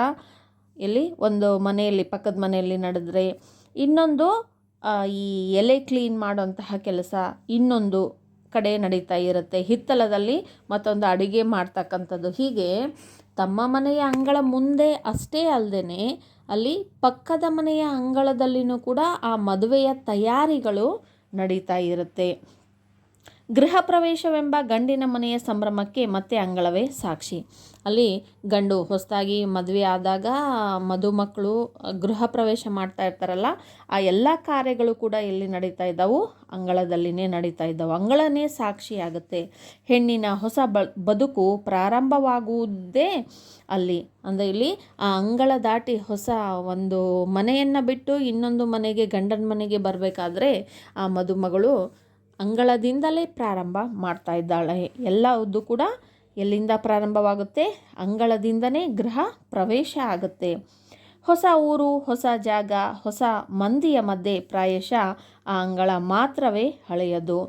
ಇಲ್ಲಿ ಒಂದು ಮನೆಯಲ್ಲಿ, ಪಕ್ಕದ ಮನೆಯಲ್ಲಿ ನಡೆದ್ರೆ, ಇನ್ನೊಂದು ಈ ಎಲೆ ಕ್ಲೀನ್ ಮಾಡೋಂತಹ ಕೆಲಸ ಇನ್ನೊಂದು ಕಡೆ ನಡೀತಾ ಇರುತ್ತೆ. ಹಿತ್ತಲದಲ್ಲಿ ಮತ್ತೊಂದು ಅಡುಗೆ ಮಾಡ್ತಕ್ಕಂಥದ್ದು. ಹೀಗೆ ತಮ್ಮ ಮನೆಯ ಅಂಗಳ ಮುಂದೆ ಅಷ್ಟೇ ಅಲ್ಲದೆ ಅಲ್ಲಿ ಪಕ್ಕದ ಮನೆಯ ಅಂಗಳದಲ್ಲಿನೂ ಕೂಡ ಆ ಮದುವೆಯ ತಯಾರಿಗಳು ನಡೀತಾ ಇರುತ್ತೆ. ಗೃಹ ಪ್ರವೇಶವೆಂಬ ಗಂಡಿನ ಮನೆಯ ಸಂಭ್ರಮಕ್ಕೆ ಮತ್ತೆ ಅಂಗಳವೇ ಸಾಕ್ಷಿ. ಅಲ್ಲಿ ಗಂಡು ಹೊಸದಾಗಿ ಮದುವೆ ಆದಾಗ ಮದುಮಕ್ಕಳು ಗೃಹ ಪ್ರವೇಶ ಮಾಡ್ತಾ ಇರ್ತಾರಲ್ಲ, ಆ ಎಲ್ಲ ಕಾರ್ಯಗಳು ಕೂಡ ಎಲ್ಲಿ ನಡೀತಾ ಇದ್ದಾವು? ಅಂಗಳದಲ್ಲಿನೇ ನಡೀತಾ ಇದ್ದಾವೆ. ಅಂಗಳನೇ ಸಾಕ್ಷಿಯಾಗುತ್ತೆ. ಹೆಣ್ಣಿನ ಹೊಸ ಬದುಕು ಪ್ರಾರಂಭವಾಗುವುದೇ ಅಲ್ಲಿ. ಅಂದರೆ ಇಲ್ಲಿ ಆ ಅಂಗಳ ದಾಟಿ ಹೊಸ ಒಂದು ಮನೆಯನ್ನು ಬಿಟ್ಟು ಇನ್ನೊಂದು ಮನೆಗೆ, ಗಂಡನ ಮನೆಗೆ ಬರಬೇಕಾದ್ರೆ ಆ ಮದುಮಗಳು ಅಂಗಳದಿಂದಲೇ ಪ್ರಾರಂಭ ಮಾಡ್ತಾ ಇದ್ದಾಳೆ. ಎಲ್ಲವೂ ಕೂಡ ಎಲ್ಲಿಂದ ಪ್ರಾರಂಭವಾಗುತ್ತೆ? ಅಂಗಳದಿಂದನೇ ಗೃಹ ಪ್ರವೇಶ ಆಗುತ್ತೆ. ಹೊಸ ಊರು, ಹೊಸ ಜಾಗ, ಹೊಸ ಮಂದಿಯ ಮಧ್ಯೆ ಪ್ರಾಯಶಃ ಆ ಅಂಗಳ ಮಾತ್ರವೇ ಹಳೆಯದು.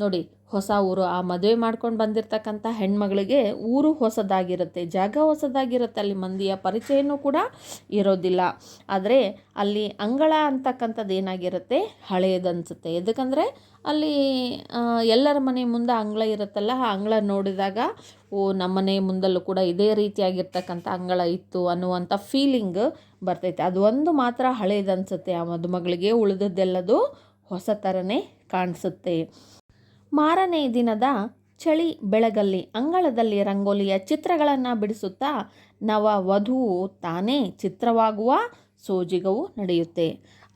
ನೋಡಿ, ಹೊಸ ಊರು, ಆ ಮದುವೆ ಮಾಡ್ಕೊಂಡು ಬಂದಿರತಕ್ಕಂಥ ಹೆಣ್ಮಗಳಿಗೆ ಊರು ಹೊಸದಾಗಿರುತ್ತೆ, ಜಾಗ ಹೊಸದಾಗಿರುತ್ತೆ, ಅಲ್ಲಿ ಮಂದಿಯ ಪರಿಚಯನೂ ಕೂಡ ಇರೋದಿಲ್ಲ. ಆದರೆ ಅಲ್ಲಿ ಅಂಗಳ ಅಂತಕ್ಕಂಥದ್ದು ಏನಾಗಿರುತ್ತೆ? ಹಳೆಯದನ್ಸುತ್ತೆ. ಎದಕ್ಕಂದರೆ ಅಲ್ಲಿ ಎಲ್ಲರ ಮನೆ ಮುಂದೆ ಅಂಗಳ ಇರುತ್ತಲ್ಲ, ಆ ಅಂಗಳ ನೋಡಿದಾಗ ನಮ್ಮನೆ ಮುಂದಲ್ಲೂ ಕೂಡ ಇದೇ ರೀತಿಯಾಗಿರ್ತಕ್ಕಂಥ ಅಂಗಳ ಇತ್ತು ಅನ್ನುವಂಥ ಫೀಲಿಂಗ್ ಬರ್ತೈತೆ. ಅದು ಒಂದು ಮಾತ್ರ ಹಳೆಯದನ್ಸುತ್ತೆ ಆ ಮದುಮಗಳಿಗೆ, ಉಳಿದದ್ದೆಲ್ಲದು ಹೊಸ ಥರನೇ ಕಾಣಿಸುತ್ತೆ. ಮಾರನೇ ದಿನದ ಚಳಿ ಬೆಳಗಲ್ಲಿ ಅಂಗಳದಲ್ಲಿ ರಂಗೋಲಿಯ ಚಿತ್ರಗಳನ್ನು ಬಿಡಿಸುತ್ತಾ ನವ ವಧುವು ತಾನೇ ಚಿತ್ರವಾಗುವ ಸೋಜಿಗವು ನಡೆಯುತ್ತೆ.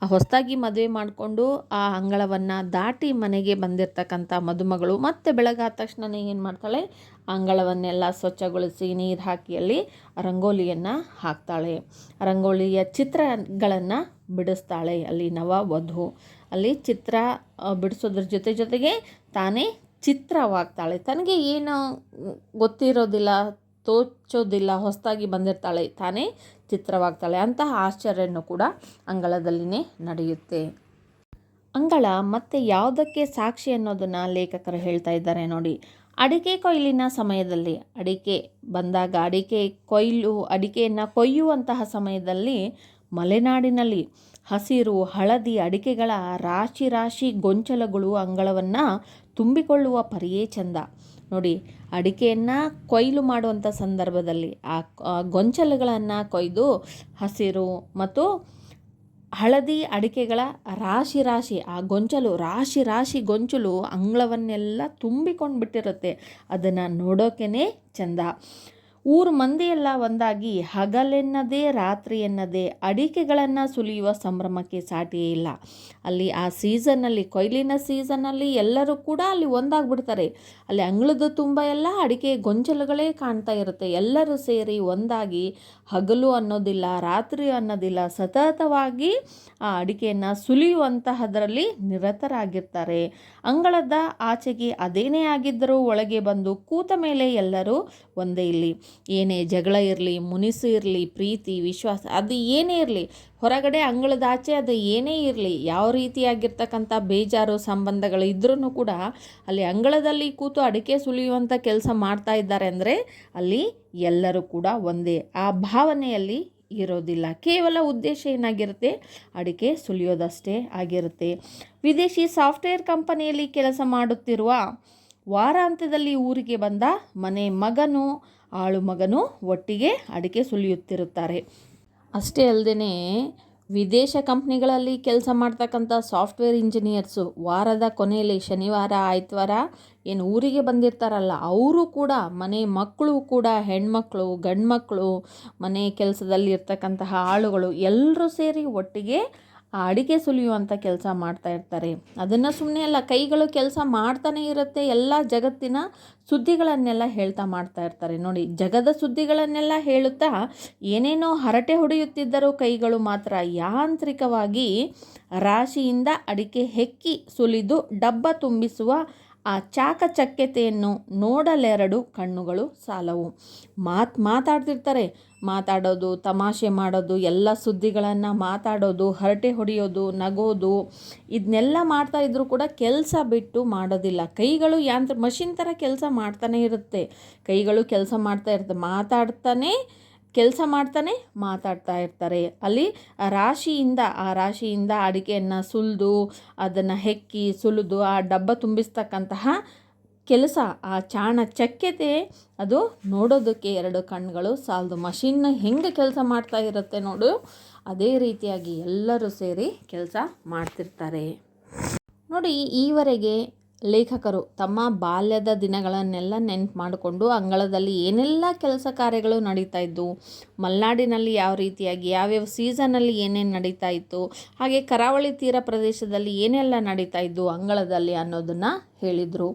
ಹೊಸದಾಗಿ ಮದುವೆ ಮಾಡಿಕೊಂಡು ಆ ಅಂಗಳವನ್ನು ದಾಟಿ ಮನೆಗೆ ಬಂದಿರತಕ್ಕಂಥ ಮದುಮಗಳು ಮತ್ತೆ ಬೆಳಗಾದ ತಕ್ಷಣನೇ ಏನು ಮಾಡ್ತಾಳೆ, ಅಂಗಳವನ್ನೆಲ್ಲ ಸ್ವಚ್ಛಗೊಳಿಸಿ ನೀರು ಹಾಕಿ ಅಲ್ಲಿ ರಂಗೋಲಿಯನ್ನು ಹಾಕ್ತಾಳೆ. ರಂಗೋಲಿಯ ಚಿತ್ರಗಳನ್ನು ಬಿಡಿಸ್ತಾಳೆ. ಅಲ್ಲಿ ನವ ವಧು ಅಲ್ಲಿ ಚಿತ್ರ ಬಿಡಿಸೋದ್ರ ಜೊತೆಗೆ ತಾನೇ ಚಿತ್ರವಾಗ್ತಾಳೆ. ತನಗೆ ಏನು ಗೊತ್ತಿರೋದಿಲ್ಲ, ತೋಚೋದಿಲ್ಲ, ಹೊಸದಾಗಿ ಬಂದಿರ್ತಾಳೆ, ತಾನೇ ಚಿತ್ರವಾಗ್ತಾಳೆ. ಅಂತಹ ಆಶ್ಚರ್ಯನೂ ಕೂಡ ಅಂಗಳದಲ್ಲಿನೇ ನಡೆಯುತ್ತೆ. ಅಂಗಳ ಮತ್ತೆ ಯಾವುದಕ್ಕೆ ಸಾಕ್ಷಿ ಅನ್ನೋದನ್ನು ಲೇಖಕರು ಹೇಳ್ತಾ ಇದ್ದಾರೆ ನೋಡಿ. ಅಡಿಕೆ ಕೊಯ್ಲಿನ ಸಮಯದಲ್ಲಿ, ಅಡಿಕೆ ಬಂದಾಗ ಅಡಿಕೆಯನ್ನು ಕೊಯ್ಯುವಂತಹ ಸಮಯದಲ್ಲಿ ಮಲೆನಾಡಿನಲ್ಲಿ ಹಸಿರು ಹಳದಿ ಅಡಿಕೆಗಳ ರಾಶಿ ಗೊಂಚಲುಗಳು ಅಂಗಳವನ್ನು ತುಂಬಿಕೊಳ್ಳುವ ಪರಿಯೇ ಚಂದ ನೋಡಿ. ಅಡಿಕೆಯನ್ನು ಕೊಯ್ಲು ಮಾಡುವಂಥ ಸಂದರ್ಭದಲ್ಲಿ ಆ ಗೊಂಚಲುಗಳನ್ನು ಕೊಯ್ದು ಹಸಿರು ಮತ್ತು ಹಳದಿ ಅಡಿಕೆಗಳ ರಾಶಿ ಆ ಗೊಂಚಲು ರಾಶಿ ಗೊಂಚಲು ಅಂಗಳವನ್ನೆಲ್ಲ ತುಂಬಿಕೊಂಡು ಬಿಟ್ಟಿರುತ್ತೆ. ಅದನ್ನು ನೋಡೋಕೆ ಚಂದ. ಊರು ಮಂದಿಯೆಲ್ಲ ಒಂದಾಗಿ ಹಗಲೆನ್ನದೇ ರಾತ್ರಿ ಎನ್ನದೇ ಅಡಿಕೆಗಳನ್ನು ಸುಲಿಯುವ ಸಂಭ್ರಮಕ್ಕೆ ಸಾಟಿಯೇ ಇಲ್ಲ. ಅಲ್ಲಿ ಆ ಸೀಸನ್ನಲ್ಲಿ, ಕೊಯ್ಲಿನ ಸೀಸನ್ನಲ್ಲಿ ಎಲ್ಲರೂ ಕೂಡ ಅಲ್ಲಿ ಒಂದಾಗ್ಬಿಡ್ತಾರೆ. ಅಲ್ಲಿ ಅಂಗಳದ ತುಂಬ ಎಲ್ಲ ಅಡಿಕೆ ಗೊಂಚಲುಗಳೇ ಕಾಣ್ತಾ ಇರುತ್ತೆ. ಎಲ್ಲರೂ ಸೇರಿ ಒಂದಾಗಿ ಹಗಲು ಅನ್ನೋದಿಲ್ಲ, ರಾತ್ರಿ ಅನ್ನೋದಿಲ್ಲ, ಸತತವಾಗಿ ಆ ಅಡಿಕೆಯನ್ನು ಸುಲಿಯುವಂತಹದರಲ್ಲಿ ನಿರತರಾಗಿರ್ತಾರೆ. ಅಂಗಳದ ಆಚೆಗೆ ಅದೇನೇ ಆಗಿದ್ದರೂ ಒಳಗೆ ಬಂದು ಕೂತ ಮೇಲೆ ಎಲ್ಲರೂ ಒಂದೇ. ಇಲ್ಲಿ ಏನೇ ಜಗಳ ಇರಲಿ, ಮುನಿಸು ಇರಲಿ, ಪ್ರೀತಿ ವಿಶ್ವಾಸ ಅದು ಏನೇ ಇರಲಿ, ಹೊರಗಡೆ ಅಂಗಳದ ಆಚೆ ಅದು ಏನೇ ಇರಲಿ, ಯಾವ ರೀತಿಯಾಗಿರ್ತಕ್ಕಂಥ ಬೇಜಾರು ಸಂಬಂಧಗಳು ಇದ್ರೂ ಕೂಡ ಅಲ್ಲಿ ಅಂಗಳದಲ್ಲಿ ಕೂತು ಅಡಿಕೆ ಸುಲಿಯುವಂಥ ಕೆಲಸ ಮಾಡ್ತಾ ಇದ್ದಾರೆ ಅಂದರೆ ಅಲ್ಲಿ ಎಲ್ಲರೂ ಕೂಡ ಒಂದೇ. ಆ ಭಾವನೆಯಲ್ಲಿ ಇರೋದಿಲ್ಲ. ಕೇವಲ ಉದ್ದೇಶ ಏನಾಗಿರುತ್ತೆ, ಅಡಿಕೆ ಸುಲಿಯೋದಷ್ಟೇ ಆಗಿರುತ್ತೆ. ವಿದೇಶಿ ಸಾಫ್ಟ್ವೇರ್ ಕಂಪನಿಯಲ್ಲಿ ಕೆಲಸ ಮಾಡುತ್ತಿರುವ ವಾರಾಂತ್ಯದಲ್ಲಿ ಊರಿಗೆ ಬಂದ ಮನೆ ಮಗನು ಆಳು ಮಗನು ಒಟ್ಟಿಗೆ ಅಡಿಕೆ ಸುಲಿಯುತ್ತಿರುತ್ತಾರೆ. ಅಷ್ಟೇ ಅಲ್ಲದೆ ವಿದೇಶ ಕಂಪ್ನಿಗಳಲ್ಲಿ ಕೆಲಸ ಮಾಡ್ತಕ್ಕಂಥ ಸಾಫ್ಟ್ವೇರ್ ಇಂಜಿನಿಯರ್ಸು ವಾರದ ಕೊನೆಯಲ್ಲಿ ಶನಿವಾರ ಆಯ್ತವಾರ ಏನು ಊರಿಗೆ ಬಂದಿರ್ತಾರಲ್ಲ, ಅವರು ಕೂಡ ಮನೆ ಮಕ್ಕಳು ಕೂಡ, ಹೆಣ್ಮಕ್ಳು ಗಂಡು ಮಕ್ಕಳು, ಮನೆ ಕೆಲಸದಲ್ಲಿ ಇರ್ತಕ್ಕಂತಹ ಆಳುಗಳು ಎಲ್ಲರೂ ಸೇರಿ ಒಟ್ಟಿಗೆ ಆ ಅಡಿಕೆ ಸುಲಿಯುವಂಥ ಕೆಲಸ ಮಾಡ್ತಾ ಇರ್ತಾರೆ. ಅದನ್ನು ಸುಮ್ಮನೆ ಅಲ್ಲ, ಕೈಗಳು ಕೆಲಸ ಮಾಡ್ತಾನೆ ಇರುತ್ತೆ. ಎಲ್ಲ ಜಗತ್ತಿನ ಸುದ್ದಿಗಳನ್ನೆಲ್ಲ ಹೇಳ್ತಾ ಮಾಡ್ತಾ ಇರ್ತಾರೆ ನೋಡಿ. ಜಗದ ಸುದ್ದಿಗಳನ್ನೆಲ್ಲ ಹೇಳುತ್ತಾ ಏನೇನೋ ಹರಟೆ ಹೊಡೆಯುತ್ತಿದ್ದರೂ ಕೈಗಳು ಮಾತ್ರ ಯಾಂತ್ರಿಕವಾಗಿ ರಾಶಿಯಿಂದ ಅಡಿಕೆ ಹೆಕ್ಕಿ ಸುಲಿದು ಡಬ್ಬ ತುಂಬಿಸುವ ಆ ಚಾಕಚಕ್ಯತೆಯನ್ನು ನೋಡಲೆರಡು ಕಣ್ಣುಗಳು ಸಾಲವು. ಮಾತಾಡ್ತಿರ್ತಾರೆ. ಮಾತಾಡೋದು, ತಮಾಷೆ ಮಾಡೋದು, ಎಲ್ಲ ಸುದ್ದಿಗಳನ್ನು ಮಾತಾಡೋದು, ಹರಟೆ ಹೊಡೆಯೋದು, ನಗೋದು, ಇದನ್ನೆಲ್ಲ ಮಾಡ್ತಾ ಇದ್ರೂ ಕೂಡ ಕೆಲಸ ಬಿಟ್ಟು ಮಾಡೋದಿಲ್ಲ. ಕೈಗಳು ಮಷಿನ್ ಥರ ಕೆಲಸ ಮಾಡ್ತಾನೆ ಇರುತ್ತೆ. ಕೈಗಳು ಕೆಲಸ ಮಾಡ್ತಾ ಇರುತ್ತೆ, ಕೆಲಸ ಮಾಡ್ತಾನೆ ಮಾತಾಡ್ತಾ ಇರ್ತಾರೆ. ಅಲ್ಲಿ ಆ ರಾಶಿಯಿಂದ ಅಡಿಕೆಯನ್ನು ಸುಲಿದು ಅದನ್ನು ಹೆಕ್ಕಿ ಸುಲಿದು ಆ ಡಬ್ಬ ತುಂಬಿಸ್ತಕ್ಕಂತಹ ಕೆಲಸ, ಆ ಚಾಣಚಕ್ಯತೆ ಅದು ನೋಡೋದಕ್ಕೆ ಎರಡು ಕಣ್ಣುಗಳು ಸಾಲದು. ಮಷಿನ್ ಹೆಂಗೆ ಕೆಲಸ ಮಾಡ್ತಾ ಇರುತ್ತೆ ನೋಡು, ಅದೇ ರೀತಿಯಾಗಿ ಎಲ್ಲರೂ ಸೇರಿ ಕೆಲಸ ಮಾಡ್ತಿರ್ತಾರೆ ನೋಡಿ. ಈವರೆಗೆ ಲೇಖಕರು ತಮ್ಮ ಬಾಲ್ಯದ ದಿನಗಳನ್ನೆಲ್ಲ ನೆನಪು ಮಾಡಿಕೊಂಡು ಅಂಗಳದಲ್ಲಿ ಏನೆಲ್ಲ ಕೆಲಸ ಕಾರ್ಯಗಳು ನಡೀತಾ ಇದ್ದು, ಮಲೆನಾಡಿನಲ್ಲಿ ಯಾವ ರೀತಿಯಾಗಿ ಯಾವ್ಯಾವ ಸೀಸನಲ್ಲಿ ಏನೇನು ನಡೀತಾ ಇತ್ತು, ಹಾಗೆ ಕರಾವಳಿ ತೀರ ಪ್ರದೇಶದಲ್ಲಿ ಏನೆಲ್ಲ ನಡೀತಾ ಇದ್ದು ಅಂಗಳದಲ್ಲಿ ಅನ್ನೋದನ್ನು ಹೇಳಿದರು.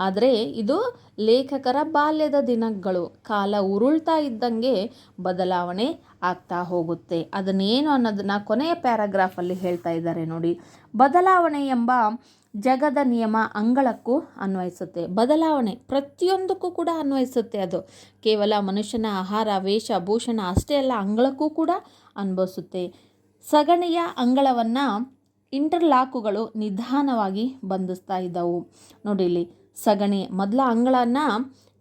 ಆದರೆ ಇದು ಲೇಖಕರ ಬಾಲ್ಯದ ದಿನಗಳು. ಕಾಲ ಉರುಳ್ತಾ ಇದ್ದಂಗೆ ಬದಲಾವಣೆ ಆಗ್ತಾ ಹೋಗುತ್ತೆ. ಅದನ್ನೇನು ಅನ್ನೋದನ್ನು ಕೊನೆಯ ಪ್ಯಾರಾಗ್ರಾಫಲ್ಲಿ ಹೇಳ್ತಾ ಇದ್ದಾರೆ ನೋಡಿ. ಬದಲಾವಣೆ ಎಂಬ ಜಗದ ನಿಯಮ ಅಂಗಳಕ್ಕೂ ಅನ್ವಯಿಸುತ್ತೆ. ಬದಲಾವಣೆ ಪ್ರತಿಯೊಂದಕ್ಕೂ ಕೂಡ ಅನ್ವಯಿಸುತ್ತೆ. ಅದು ಕೇವಲ ಮನುಷ್ಯನ ಆಹಾರ ವೇಷ ಭೂಷಣ ಅಷ್ಟೇ ಅಲ್ಲ, ಅಂಗಳಕ್ಕೂ ಕೂಡ ಅನುಭವಿಸುತ್ತೆ. ಸಗಣಿಯ ಅಂಗಳವನ್ನು ಇಂಟರ್ಲಾಕುಗಳು ನಿಧಾನವಾಗಿ ಬಂಧಿಸ್ತಾ ಇದ್ದವು ನೋಡಿ. ಇಲ್ಲಿ ಸಗಣಿ ಮೊದಲ ಅಂಗಳನ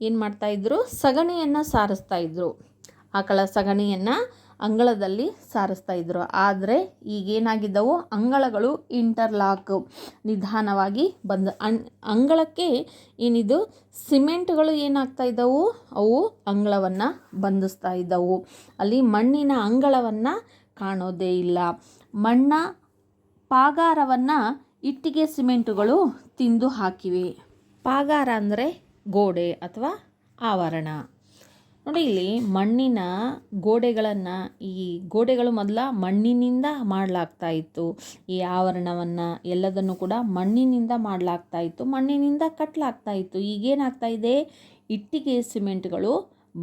ಏನು ಮಾಡ್ತಾಯಿದ್ರು, ಸಗಣಿಯನ್ನು ಸಾರಿಸ್ತಾ ಇದ್ರು. ಆಕಳ ಸಗಣಿಯನ್ನು ಅಂಗಳದಲ್ಲಿ ಸಾರಿಸ್ತಾ ಇದ್ರು. ಆದರೆ ಈಗೇನಾಗಿದ್ದವು, ಅಂಗಳಗಳು ಇಂಟರ್ಲಾಕ್ ನಿಧಾನವಾಗಿ ಅಂಗಳಕ್ಕೆ ಏನಿದು ಸಿಮೆಂಟ್ಗಳು ಏನಾಗ್ತಾ ಇದ್ದವು, ಅವು ಅಂಗಳವನ್ನು ಬಂಧಿಸ್ತಾ ಇದ್ದವು. ಅಲ್ಲಿ ಮಣ್ಣಿನ ಅಂಗಳವನ್ನು ಕಾಣೋದೇ ಇಲ್ಲ. ಮಣ್ಣ ಪಾಗಾರವನ್ನು ಇಟ್ಟಿಗೆ ಸಿಮೆಂಟುಗಳು ತಿಂದು ಹಾಕಿವೆ. ಪಾಗಾರ ಅಂದರೆ ಗೋಡೆ ಅಥವಾ ಆವರಣ. ನೋಡಿ ಇಲ್ಲಿ ಮಣ್ಣಿನ ಗೋಡೆಗಳನ್ನು, ಈ ಗೋಡೆಗಳು ಮೊದಲ ಮಣ್ಣಿನಿಂದ ಮಾಡಲಾಗ್ತಾ ಇತ್ತು. ಈ ಆವರಣವನ್ನು ಎಲ್ಲದನ್ನು ಕೂಡ ಮಣ್ಣಿನಿಂದ ಮಾಡಲಾಗ್ತಾ ಇತ್ತು, ಮಣ್ಣಿನಿಂದ ಕಟ್ಟಲಾಗ್ತಾ ಇತ್ತು. ಈಗೇನಾಗ್ತಾ ಇದೆ, ಇಟ್ಟಿಗೆ ಸಿಮೆಂಟ್ಗಳು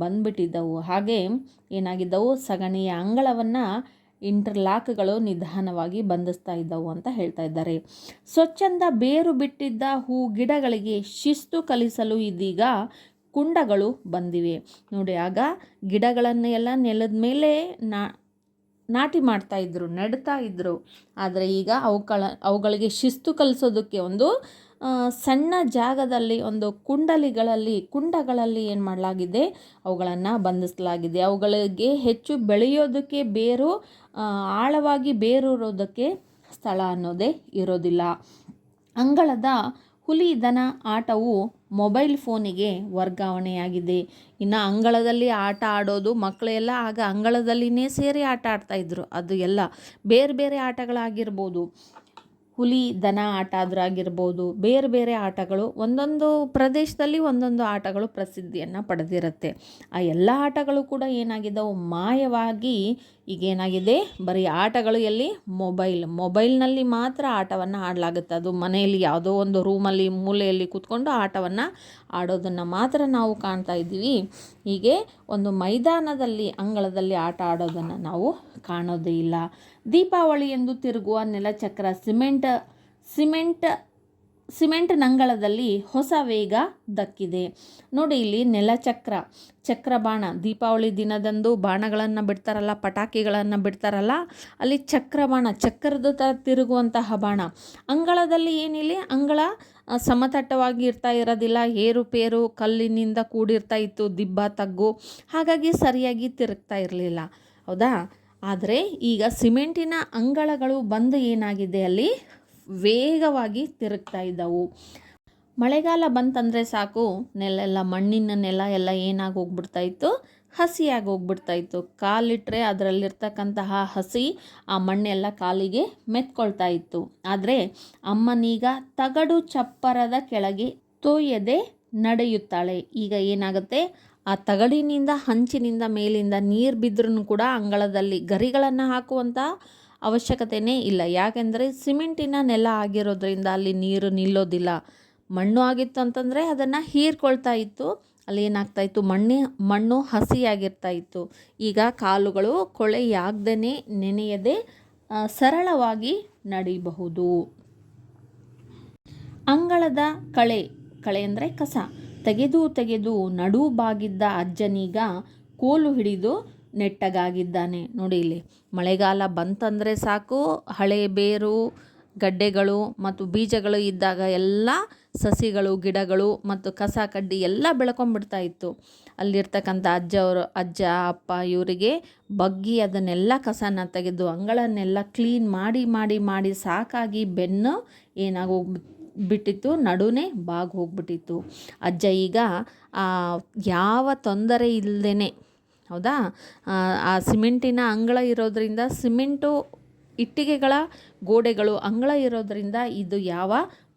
ಬಂದ್ಬಿಟ್ಟಿದ್ದವು. ಹಾಗೆ ಏನಾಗಿದ್ದವು, ಸಗಣಿಯ ಅಂಗಳವನ್ನು ಇಂಟರ್ಲಾಕ್ಗಳು ನಿಧಾನವಾಗಿ ಬಂಧಿಸ್ತಾ ಇದ್ದವು ಅಂತ ಹೇಳ್ತಾ ಇದ್ದಾರೆ. ಸ್ವಚ್ಛಂದ ಬೇರು ಬಿಟ್ಟಿದ್ದ ಹೂ ಗಿಡಗಳಿಗೆ ಶಿಸ್ತು ಕಲಿಸಲು ಇದೀಗ ಕುಂಡಗಳು ಬಂದಿವೆ. ನೋಡಿ, ಆಗ ಗಿಡಗಳನ್ನು ಎಲ್ಲ ನೆಲದ ಮೇಲೆ ನಾಟಿ ಮಾಡ್ತಾ ಇದ್ರು, ನೆಡ್ತಾ ಇದ್ರು. ಆದರೆ ಈಗ ಅವುಗಳಿಗೆ ಶಿಸ್ತು ಕಲಿಸೋದಕ್ಕೆ ಒಂದು ಸಣ್ಣ ಜಾಗದಲ್ಲಿ, ಒಂದು ಕುಂಡಗಳಲ್ಲಿ ಏನು ಮಾಡಲಾಗಿದೆ, ಅವುಗಳನ್ನು ಬಂಧಿಸಲಾಗಿದೆ. ಅವುಗಳಿಗೆ ಹೆಚ್ಚು ಬೆಳೆಯೋದಕ್ಕೆ ಆಳವಾಗಿ ಬೇರೂರೋದಕ್ಕೆ ಸ್ಥಳ ಅನ್ನೋದೇ ಇರೋದಿಲ್ಲ. ಅಂಗಳದ ಹುಲಿ ದನ ಆಟವು ಮೊಬೈಲ್ ಫೋನಿಗೆ ವರ್ಗಾವಣೆಯಾಗಿದೆ. ಇನ್ನು ಅಂಗಳದಲ್ಲಿ ಆಟ ಆಡೋದು ಮಕ್ಕಳೆಲ್ಲ ಆಗ ಅಂಗಳದಲ್ಲಿನೇ ಸೇರಿ ಆಟ ಆಡ್ತಾಯಿದ್ರು. ಅದು ಎಲ್ಲ ಬೇರೆ ಬೇರೆ ಆಟಗಳಾಗಿರ್ಬೋದು, ಹುಲಿ ದನ ಆಟ ಆಗಿರ್ಬೋದು, ಬೇರೆ ಬೇರೆ ಆಟಗಳು, ಒಂದೊಂದು ಪ್ರದೇಶದಲ್ಲಿ ಒಂದೊಂದು ಆಟಗಳು ಪ್ರಸಿದ್ಧಿಯನ್ನು ಪಡೆದಿರುತ್ತೆ. ಆ ಎಲ್ಲ ಆಟಗಳು ಕೂಡ ಏನಾಗಿದ್ದವು, ಮಾಯವಾಗಿ ಈಗೇನಾಗಿದೆ, ಬರೀ ಆಟಗಳು ಎಲ್ಲಿ, ಮೊಬೈಲ್ನಲ್ಲಿ ಮಾತ್ರ ಆಟವನ್ನು ಆಡಲಾಗುತ್ತೆ. ಅದು ಮನೆಯಲ್ಲಿ ಯಾವುದೋ ಒಂದು ರೂಮಲ್ಲಿ ಮೂಲೆಯಲ್ಲಿ ಕೂತ್ಕೊಂಡು ಆಟವನ್ನು ಆಡೋದನ್ನು ಮಾತ್ರ ನಾವು ಕಾಣ್ತಾ ಇದ್ದೀವಿ. ಹೀಗೆ ಒಂದು ಮೈದಾನದಲ್ಲಿ, ಅಂಗಳದಲ್ಲಿ ಆಟ ಆಡೋದನ್ನು ನಾವು ಕಾಣೋದೇ ಇಲ್ಲ. ದೀಪಾವಳಿ ಎಂದು ತಿರುಗುವ ನೆಲಚಕ್ರ ಸಿಮೆಂಟ್ ನಂಗಳದಲ್ಲಿ ಹೊಸ ವೇಗ ದಕ್ಕಿದೆ. ನೋಡಿ, ಇಲ್ಲಿ ಚಕ್ರಬಾಣ, ದೀಪಾವಳಿ ದಿನದಂದು ಬಾಣಗಳನ್ನು ಬಿಡ್ತಾರಲ್ಲ, ಪಟಾಕಿಗಳನ್ನು ಬಿಡ್ತಾರಲ್ಲ, ಅಲ್ಲಿ ಚಕ್ರದ ಥರ ತಿರುಗುವಂತಹ ಬಾಣ. ಅಂಗಳದಲ್ಲಿ ಏನಿಲ್ಲ, ಅಂಗಳ ಸಮತಟ್ಟವಾಗಿ ಇರೋದಿಲ್ಲ, ಏರುಪೇರು ಕಲ್ಲಿನಿಂದ ಕೂಡಿರ್ತಾ ಇತ್ತು, ದಿಬ್ಬ ತಗ್ಗು, ಹಾಗಾಗಿ ಸರಿಯಾಗಿ ತಿರುಗ್ತಾ ಇರಲಿಲ್ಲ, ಹೌದಾ. ಆದರೆ ಈಗ ಸಿಮೆಂಟಿನ ಅಂಗಳಗಳು ಬಂದು ಏನಾಗಿದೆ, ಅಲ್ಲಿ ವೇಗವಾಗಿ ತಿರುಗ್ತಾ ಇದ್ದವು. ಮಳೆಗಾಲ ಬಂತಂದರೆ ಸಾಕು, ಮಣ್ಣಿನ ನೆಲ ಎಲ್ಲ ಏನಾಗಿ ಹೋಗ್ಬಿಡ್ತಾ ಇತ್ತು, ಹಸಿಯಾಗಿ ಹೋಗ್ಬಿಡ್ತಾ ಇತ್ತು. ಕಾಲಿಟ್ಟರೆ ಅದರಲ್ಲಿರ್ತಕ್ಕಂತಹ ಹಸಿ, ಆ ಮಣ್ಣೆಲ್ಲ ಕಾಲಿಗೆ ಮೆತ್ಕೊಳ್ತಾ ಇತ್ತು. ಆದರೆ ಅಮ್ಮನೀಗ ತಗಡು ಚಪ್ಪರದ ಕೆಳಗೆ ತೋಯದೆ ನಡೆಯುತ್ತಾಳೆ. ಈಗ ಏನಾಗುತ್ತೆ, ಆ ತಗಡಿನಿಂದ, ಹಂಚಿನಿಂದ, ಮೇಲಿಂದ ನೀರು ಬಿದ್ದರೂ ಕೂಡ ಅಂಗಳದಲ್ಲಿ ಗರಿಗಳನ್ನು ಹಾಕುವಂಥ ಅವಶ್ಯಕತೆಯೇ ಇಲ್ಲ. ಯಾಕೆಂದರೆ ಸಿಮೆಂಟಿನ ನೆಲ ಆಗಿರೋದ್ರಿಂದ ಅಲ್ಲಿ ನೀರು ನಿಲ್ಲೋದಿಲ್ಲ. ಮಣ್ಣು ಆಗಿತ್ತು ಅಂತಂದರೆ ಅದನ್ನು ಹೀರ್ಕೊಳ್ತಾ ಇತ್ತು, ಅಲ್ಲಿ ಏನಾಗ್ತಾ ಇತ್ತು, ಮಣ್ಣು ಹಸಿಯಾಗಿರ್ತಾ ಇತ್ತು. ಈಗ ಕಾಲುಗಳು ಕೊಳೆಯಾಗದೇ, ನೆನೆಯದೆ ಸರಳವಾಗಿ ನಡಿಬಹುದು. ಅಂಗಳದ ಕಳೆ ಅಂದರೆ ಕಸ ತೆಗೆದು ನಡು ಬಾಗಿದ್ದ ಅಜ್ಜನೀಗ ಕೋಲು ಹಿಡಿದು ನೆಟ್ಟಗಾಗಿದ್ದಾನೆ. ನೋಡಿ, ಇಲ್ಲಿ ಮಳೆಗಾಲ ಬಂತಂದರೆ ಸಾಕು, ಹಳೆ ಬೇರು, ಗಡ್ಡೆಗಳು ಮತ್ತು ಬೀಜಗಳು ಇದ್ದಾಗ ಎಲ್ಲ ಸಸಿಗಳು, ಗಿಡಗಳು ಮತ್ತು ಕಸ ಕಡ್ಡಿ ಎಲ್ಲ ಬೆಳ್ಕೊಂಡ್ಬಿಡ್ತಾ ಇತ್ತು. ಅಲ್ಲಿರ್ತಕ್ಕಂಥ ಅಜ್ಜ ಅಪ್ಪ ಇವರಿಗೆ ಬಗ್ಗಿ ಅದನ್ನೆಲ್ಲ ಕಸನ ತೆಗೆದು ಅಂಗಳನ್ನೆಲ್ಲ ಕ್ಲೀನ್ ಮಾಡಿ ಸಾಕಾಗಿ ಬೆನ್ನು ಏನಾಗೋಗ್ಬಿಟ್ಟಿತ್ತು, ನಡುನೇ ಹೋಗ್ಬಿಟ್ಟಿತ್ತು. ಅಜ್ಜ ಈಗ ಯಾವ ತೊಂದರೆ ಇಲ್ಲದೇ, ಹೌದಾ, ಆ ಸಿಮೆಂಟಿನ ಅಂಗಳ ಇರೋದ್ರಿಂದ, ಇಟ್ಟಿಗೆಗಳ ಗೋಡೆಗಳು ಅಂಗಳ ಇರೋದ್ರಿಂದ ಇದು ಯಾವ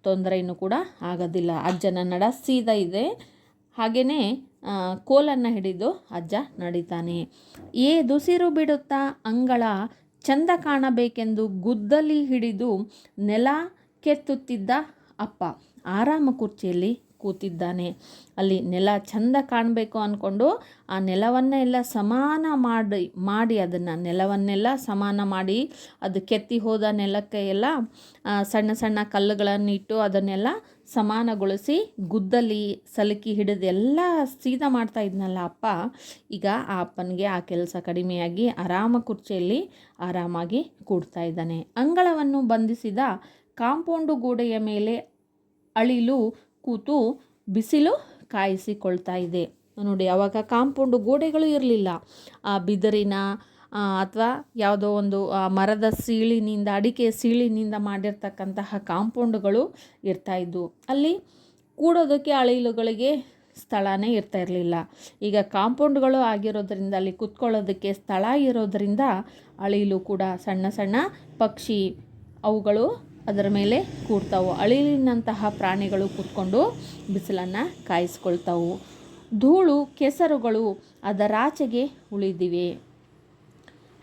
ತೊಂದರೆಯೂ ಕೂಡ ಆಗೋದಿಲ್ಲ. ಅಜ್ಜನ ನಡ ಸೀದಾ ಇದೆ. ಹಾಗೆಯೇ ಕೋಲನ್ನು ಹಿಡಿದು ಅಜ್ಜ ನಡೀತಾನೆ. ದುಸಿರು ಬಿಡುತ್ತಾ ಅಂಗಳ ಚಂದ ಕಾಣಬೇಕೆಂದು ಗುದ್ದಲಿ ಹಿಡಿದು ನೆಲ ಕೆತ್ತುತ್ತಿದ್ದ ಅಪ್ಪ ಆರಾಮ ಕುರ್ಚಿಯಲ್ಲಿ ಕೂತಿದ್ದಾನೆ. ಅಲ್ಲಿ ನೆಲ ಚಂದ ಕಾಣಬೇಕು ಅಂದ್ಕೊಂಡು ಆ ನೆಲವನ್ನೆಲ್ಲ ಸಮಾನ ಮಾಡಿ ನೆಲವನ್ನೆಲ್ಲ ಸಮಾನ ಮಾಡಿ, ಅದು ಕೆತ್ತಿ ಹೋದ ನೆಲಕ್ಕೆ ಎಲ್ಲ ಸಣ್ಣ ಸಣ್ಣ ಕಲ್ಲುಗಳನ್ನು ಇಟ್ಟು ಅದನ್ನೆಲ್ಲ ಸಮಾನಗೊಳಿಸಿ ಗುದ್ದಲಿ ಸಲಕಿ ಹಿಡಿದು ಎಲ್ಲ ಸೀದಾ ಮಾಡ್ತಾ ಇದ್ನಲ್ಲ ಅಪ್ಪ. ಈಗ ಆ ಅಪ್ಪನಿಗೆ ಆ ಕೆಲಸ ಕಡಿಮೆಯಾಗಿ ಆರಾಮ ಕುರ್ಚಿಯಲ್ಲಿ ಆರಾಮಾಗಿ ಕೂಡ್ತಾ ಇದ್ದಾನೆ. ಅಂಗಳವನ್ನು ಬಂಧಿಸಿದ ಕಾಂಪೌಂಡು ಗೋಡೆಯ ಮೇಲೆ ಅಳಿಲು ಕೂತು ಬಿಸಿಲು ಕಾಯಿಸಿಕೊಳ್ತಾ ಇದೆ. ನೋಡಿ, ಆವಾಗ ಕಾಂಪೌಂಡು ಗೋಡೆಗಳು ಇರಲಿಲ್ಲ. ಆ ಬಿದಿರಿನ ಅಥವಾ ಯಾವುದೋ ಒಂದು ಮರದ ಸೀಳಿನಿಂದ, ಅಡಿಕೆ ಸೀಳಿನಿಂದ ಮಾಡಿರ್ತಕ್ಕಂತಹ ಕಾಂಪೌಂಡುಗಳು ಇರ್ತಾಯಿದ್ವು. ಅಲ್ಲಿ ಕೂಡೋದಕ್ಕೆ ಅಳಿಲುಗಳಿಗೆ ಸ್ಥಳನೇ ಇರ್ತಾ ಇರಲಿಲ್ಲ. ಈಗ ಕಾಂಪೌಂಡ್ಗಳು ಆಗಿರೋದ್ರಿಂದ ಅಲ್ಲಿ ಕೂತ್ಕೊಳ್ಳೋದಕ್ಕೆ ಸ್ಥಳ ಇರೋದರಿಂದ ಅಳಿಲು ಕೂಡ, ಸಣ್ಣ ಸಣ್ಣ ಪಕ್ಷಿ ಅವುಗಳು ಅದರ ಮೇಲೆ ಕೂಡ್ತಾವು. ಅಳಿಲಿನಂತಹ ಪ್ರಾಣಿಗಳು ಕೂತ್ಕೊಂಡು ಬಿಸಿಲನ್ನು ಕಾಯಿಸ್ಕೊಳ್ತಾವು. ಧೂಳು ಕೆಸರುಗಳು ಅದರಾಚೆಗೆ ಉಳಿದಿವೆ.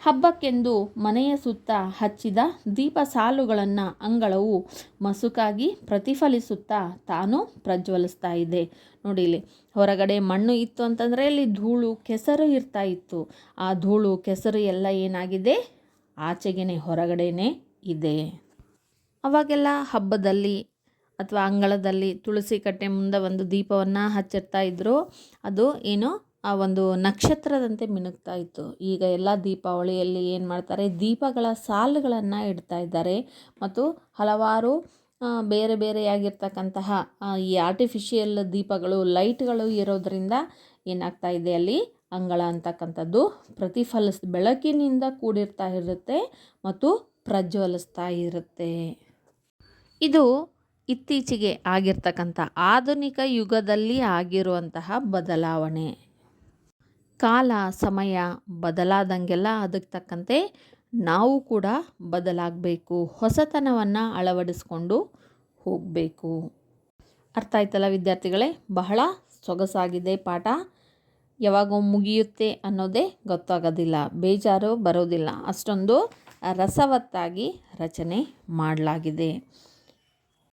ಹಬ್ಬಕ್ಕೆಂದು ಮನೆಯ ಸುತ್ತ ಹಚ್ಚಿದ ದೀಪ ಸಾಲುಗಳನ್ನು ಅಂಗಳವು ಮಸುಕಾಗಿ ಪ್ರತಿಫಲಿಸುತ್ತಾ ತಾನು ಪ್ರಜ್ವಲಿಸ್ತಾ ಇದೆ. ನೋಡಿ ಇಲ್ಲಿ ಹೊರಗಡೆ ಮಣ್ಣು ಇತ್ತು ಅಂತಂದರೆ ಇಲ್ಲಿ ಧೂಳು ಕೆಸರು ಇರ್ತಾ ಇತ್ತು. ಆ ಧೂಳು ಕೆಸರು ಎಲ್ಲ ಏನಾಗಿದೆ, ಆಚೆಗೇ ಹೊರಗಡೆನೇ ಇದೆ. ಅವಾಗೆಲ್ಲ ಹಬ್ಬದಲ್ಲಿ ಅಥವಾ ಅಂಗಳದಲ್ಲಿ ತುಳಸಿ ಕಟ್ಟೆ ಮುಂದೆ ಒಂದು ದೀಪವನ್ನು ಹಚ್ಚಿರ್ತಾ ಇದ್ದರು. ಅದು ಏನು ಆ ಒಂದು ನಕ್ಷತ್ರದಂತೆ ಮಿನುಗ್ತಾ ಇತ್ತು. ಈಗ ಎಲ್ಲ ದೀಪಾವಳಿಯಲ್ಲಿ ಏನು ಮಾಡ್ತಾರೆ, ದೀಪಗಳ ಸಾಲುಗಳನ್ನು ಇಡ್ತಾ ಇದ್ದಾರೆ ಮತ್ತು ಹಲವಾರು ಬೇರೆ ಬೇರೆಯಾಗಿರ್ತಕ್ಕಂತಹ ಈ ಆರ್ಟಿಫಿಷಿಯಲ್ ದೀಪಗಳು, ಲೈಟ್ಗಳು ಇರೋದರಿಂದ ಏನಾಗ್ತಾ ಇದೆ, ಅಲ್ಲಿ ಅಂಗಳ ಅಂತಕ್ಕಂಥದ್ದು ಬೆಳಕಿನಿಂದ ಕೂಡಿರ್ತಾ ಇರುತ್ತೆ ಮತ್ತು ಪ್ರಜ್ವಲಿಸ್ತಾ ಇರುತ್ತೆ. ಇದು ಇತ್ತೀಚೆಗೆ ಆಗಿರ್ತಕ್ಕಂಥ ಆಧುನಿಕ ಯುಗದಲ್ಲಿ ಆಗಿರುವಂತಹ ಬದಲಾವಣೆ. ಕಾಲ ಸಮಯ ಬದಲಾದಂಗೆಲ್ಲ ಅದಕ್ಕೆ ತಕ್ಕಂತೆ ನಾವು ಕೂಡ ಬದಲಾಗಬೇಕು, ಹೊಸತನವನ್ನು ಅಳವಡಿಸ್ಕೊಂಡು ಹೋಗಬೇಕು. ಅರ್ಥ ಆಯ್ತಲ್ಲ ವಿದ್ಯಾರ್ಥಿಗಳೇ? ಬಹಳ ಸೊಗಸಾಗಿದೆ ಪಾಠ. ಯಾವಾಗ ಮುಗಿಯುತ್ತೆ ಅನ್ನೋದೇ ಗೊತ್ತಾಗೋದಿಲ್ಲ, ಬೇಜಾರು ಬರೋದಿಲ್ಲ, ಅಷ್ಟೊಂದು ರಸವತ್ತಾಗಿ ರಚನೆ ಮಾಡಲಾಗಿದೆ.